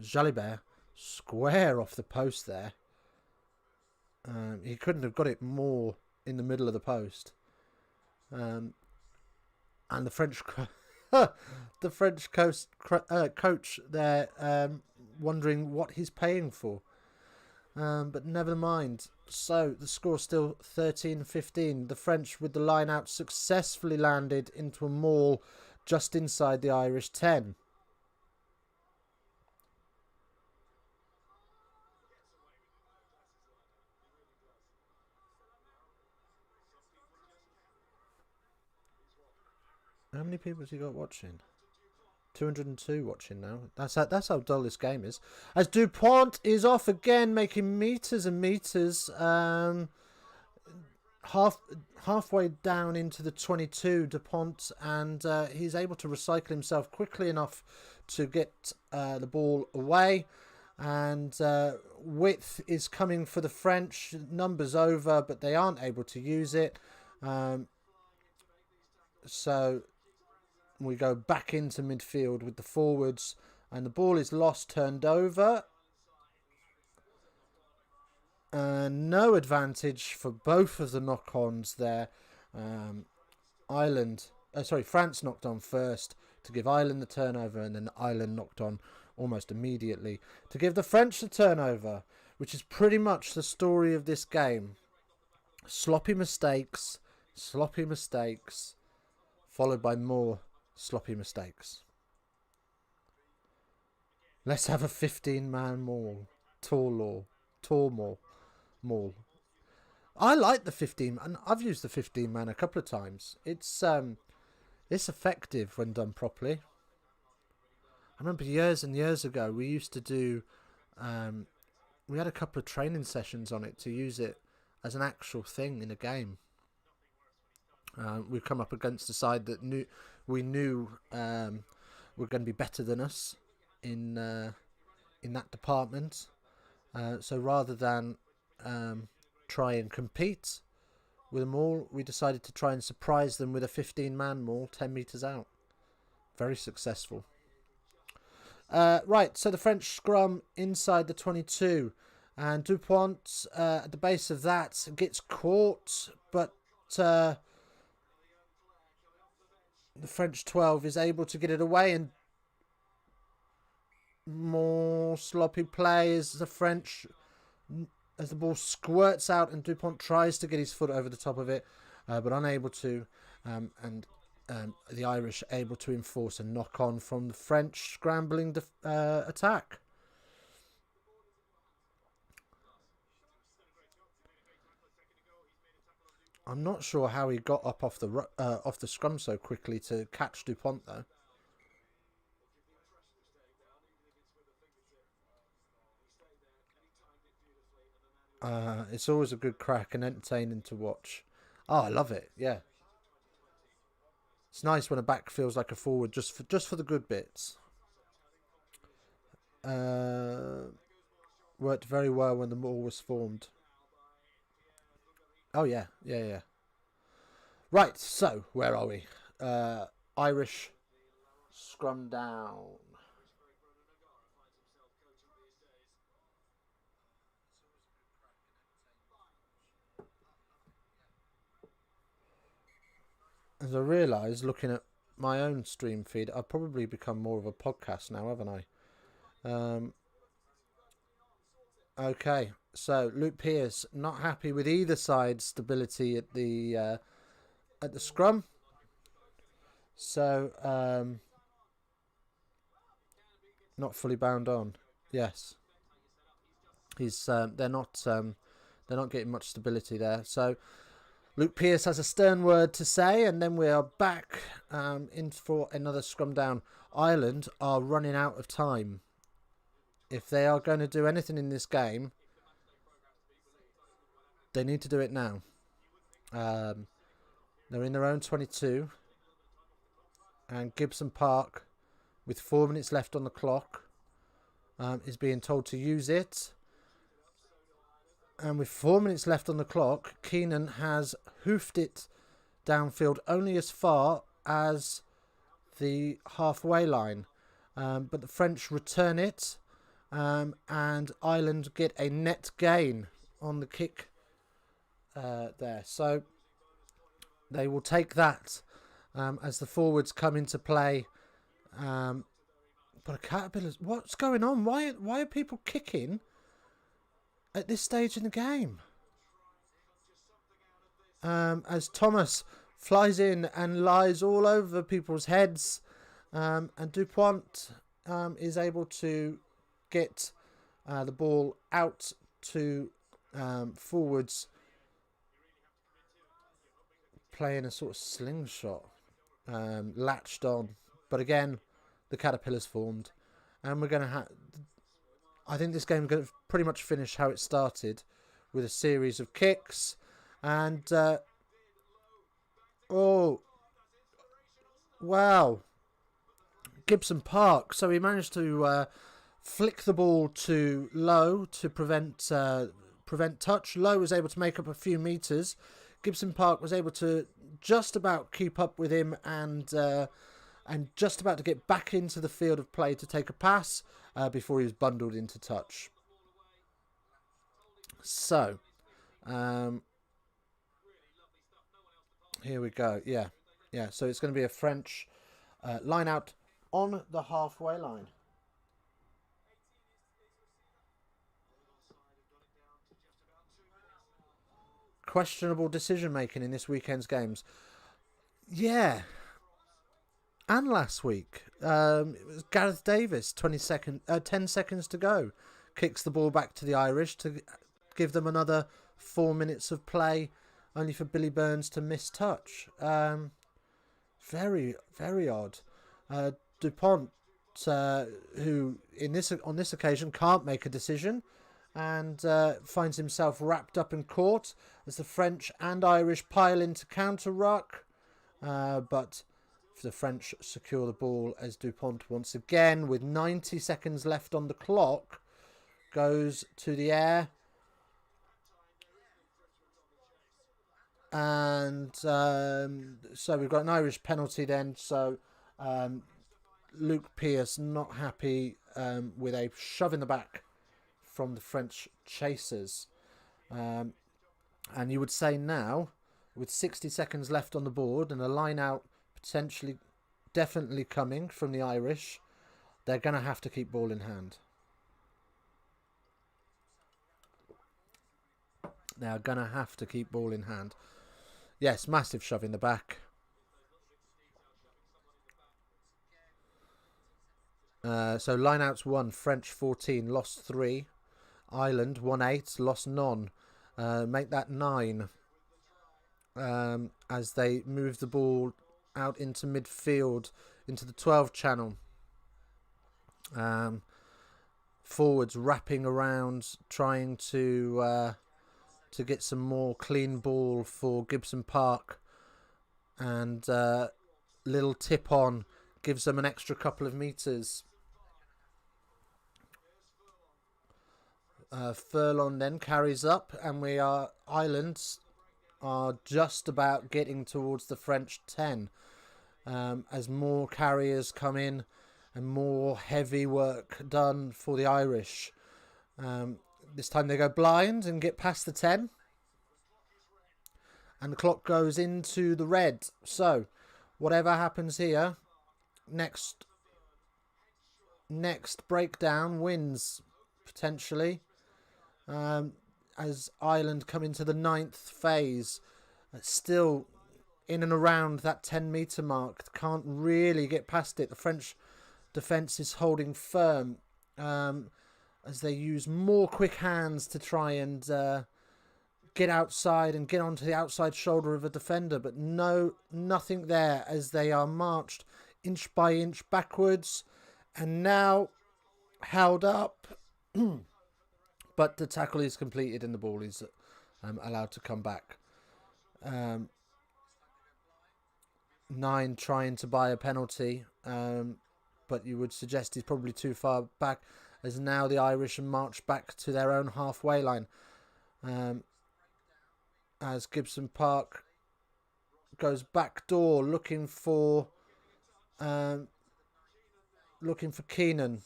Jalibert, square off the post there. He couldn't have got it more in the middle of the post. And the French, the French coach there, wondering what he's paying for. But never mind. So the score still 13-15. The French with the line out successfully landed into a maul just inside the Irish 10. How many people has he got watching? 202 watching now. That's how dull this game is. As Dupont is off again, making meters and meters. Halfway down into the 22, Dupont, and he's able to recycle himself quickly enough to get the ball away. And width is coming for the French. Numbers over, but they aren't able to use it. So we go back into midfield with the forwards, and the ball is lost, turned over. No advantage for both of the knock-ons there. France knocked on first to give Ireland the turnover, and then Ireland knocked on almost immediately to give the French the turnover, which is pretty much the story of this game. Sloppy mistakes, followed by more sloppy mistakes. Let's have a 15-man maul. Tall maul. I like the 15, and I've used the 15-man a couple of times. It's effective when done properly. I remember years and years ago we used to do we had a couple of training sessions on it to use it as an actual thing in a game. We've come up against a side that we knew were going to be better than us in that department. So rather than try and compete with them all, we decided to try and surprise them with a 15-man maul 10 metres out. Very successful. Right, so the French scrum inside the 22. And Dupont at the base of that gets caught, but the French 12 is able to get it away, and more sloppy play as the ball squirts out, and Dupont tries to get his foot over the top of it, but unable to, and the Irish able to enforce a knock-on from the French scrambling attack. I'm not sure how he got up off the scrum so quickly to catch Dupont, though. It's always a good crack and entertaining to watch. Oh, I love it. Yeah, it's nice when a back feels like a forward, just for the good bits. Worked very well when the maul was formed. Oh yeah. Right, so where are we? Irish scrum down. As I realise, looking at my own stream feed, I've probably become more of a podcast now, haven't I? Okay, so Luke Pearce not happy with either side's stability at the scrum. So not fully bound on. Yes, he's they're not getting much stability there. So Luke Pearce has a stern word to say, and then we are back in for another scrum down. Ireland are running out of time. If they are going to do anything in this game, they need to do it now. They're in their own 22. And Gibson Park, with 4 minutes left on the clock, is being told to use it. And with 4 minutes left on the clock, Keenan has hoofed it downfield only as far as the halfway line. But the French return it. And Ireland get a net gain on the kick there. So they will take that as the forwards come into play. But a Caterpillar's... What's going on? Why are people kicking at this stage in the game? As Thomas flies in and lies all over people's heads. And Dupont is able to get the ball out to forwards, playing a sort of slingshot, latched on. But again, the Caterpillars formed, and we're going to have... I think this game is going to pretty much finish how it started, with a series of kicks, and oh, wow, Gibson Park. So he managed to flick the ball to Lowe to prevent touch. Lowe was able to make up a few metres. Gibson Park was able to just about keep up with him and just about to get back into the field of play to take a pass before he was bundled into touch. So, here we go. Yeah. So it's going to be a French line out on the halfway line. Questionable decision making in this weekend's games. Yeah. And last week, it was Gareth Davis, 10 seconds to go. Kicks the ball back to the Irish to give them another 4 minutes of play, only for Billy Burns to miss touch. Very, very odd. Dupont who on this occasion can't make a decision, and finds himself wrapped up in court as the French and Irish pile in to counter ruck. But the French secure the ball as Dupont once again, with 90 seconds left on the clock, goes to the air. And so we've got an Irish penalty then. So Luke Pearce not happy with a shove in the back from the French chasers. And you would say now, with 60 seconds left on the board and a line out potentially definitely coming from the Irish, they're going to have to keep ball in hand. They're going to have to keep ball in hand. Yes, massive shove in the back. So lineouts 1, French 14, lost 3. Ireland 1-8, lost none. Make that 9. As they move the ball out into midfield, into the 12 channel. Forwards wrapping around, trying to get some more clean ball for Gibson Park, and little tip on gives them an extra couple of meters. Furlong then carries up, and Ireland are just about getting towards the French 10 as more carriers come in and more heavy work done for the Irish. This time they go blind and get past the 10. And the clock goes into the red. So, whatever happens here, next breakdown wins, potentially. As Ireland come into the 9th phase. Still in and around that 10-metre mark. Can't really get past it. The French defence is holding firm. As they use more quick hands to try and get outside and get onto the outside shoulder of a defender, but nothing there as they are marched inch by inch backwards and now held up. But the tackle is completed and the ball is allowed to come back. 9 trying to buy a penalty, but you would suggest he's probably too far back, as now the Irish march back to their own halfway line. As Gibson Park goes back door looking for Keenan.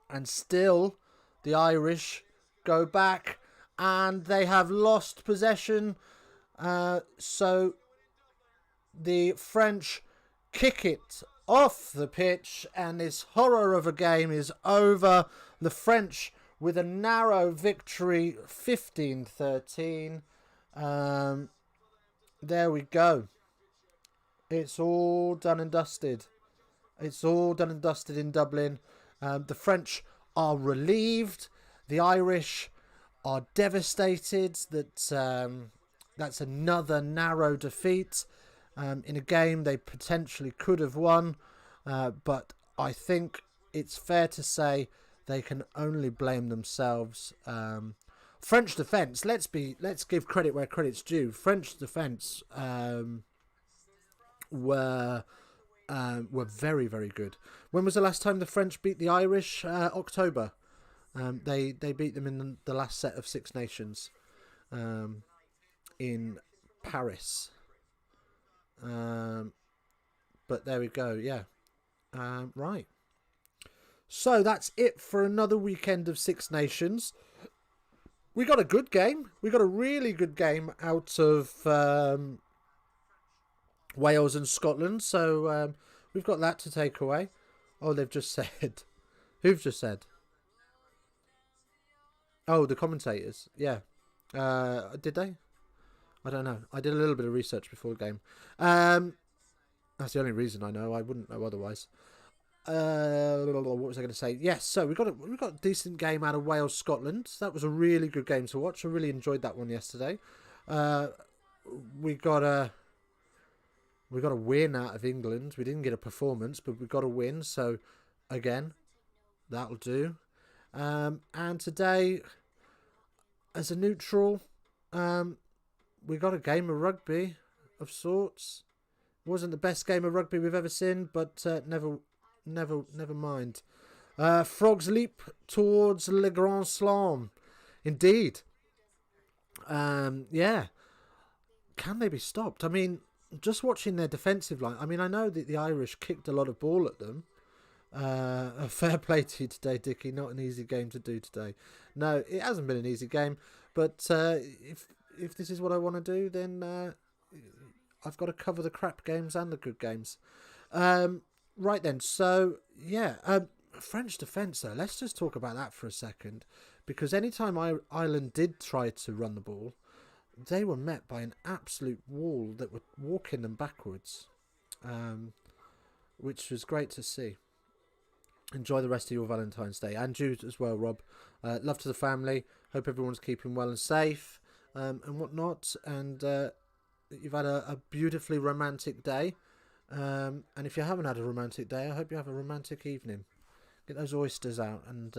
And still the Irish go back and they have lost possession. So the French kick it off the pitch, and this horror of a game is over. The French with a narrow victory, 15-13. There we go. It's all done and dusted. It's all done and dusted in Dublin. The French are relieved. The Irish are devastated that that's another narrow defeat in a game they potentially could have won. But I think it's fair to say they can only blame themselves. French defence, let's give credit where credit's due. French defence were very, very good. When was the last time the French beat the Irish? October. They beat them in the last set of Six Nations in Paris. But there we go. Yeah. Right. So that's it for another weekend of Six Nations. We got a good game. We got a really good game out of Wales and Scotland. So we've got that to take away. Oh, they've just said. Who've just said? Oh, the commentators. Yeah. Did they? I don't know. I did a little bit of research before the game. That's the only reason I know. I wouldn't know otherwise. What was I going to say? Yes, so we got a decent game out of Wales Scotland. That was a really good game to watch. I really enjoyed that one yesterday. We got We got a win out of England. We didn't get a performance, but we got a win. So, again, that'll do. And today, as a neutral, we got a game of rugby of sorts. It wasn't the best game of rugby we've ever seen, but never mind. Frogs leap towards Le Grand Slam. Indeed. Yeah. Can they be stopped? I mean, just watching their defensive line. I mean, I know that the Irish kicked a lot of ball at them. Fair play to you today, Dickie. Not an easy game to do today. No, it hasn't been an easy game. But if this is what I want to do, then I've got to cover the crap games and the good games. Right then. So, yeah. French defence, though. Let's just talk about that for a second. Because anytime Ireland did try to run the ball, they were met by an absolute wall that were walking them backwards, which was great to see. Enjoy the rest of your Valentine's Day, and you as well, Rob. Love to the family. Hope everyone's keeping well and safe, and whatnot. And you've had a beautifully romantic day. And if you haven't had a romantic day, I hope you have a romantic evening. Get those oysters out, and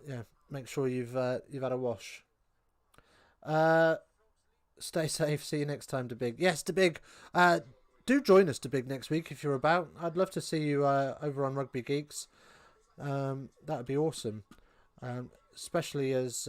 yeah, make sure you've had a wash. Stay safe. See you next time, DeBig. Yes, DeBig. Do join us, DeBig, next week if you're about. I'd love to see you over on Rugby Geeks. That would be awesome. Especially as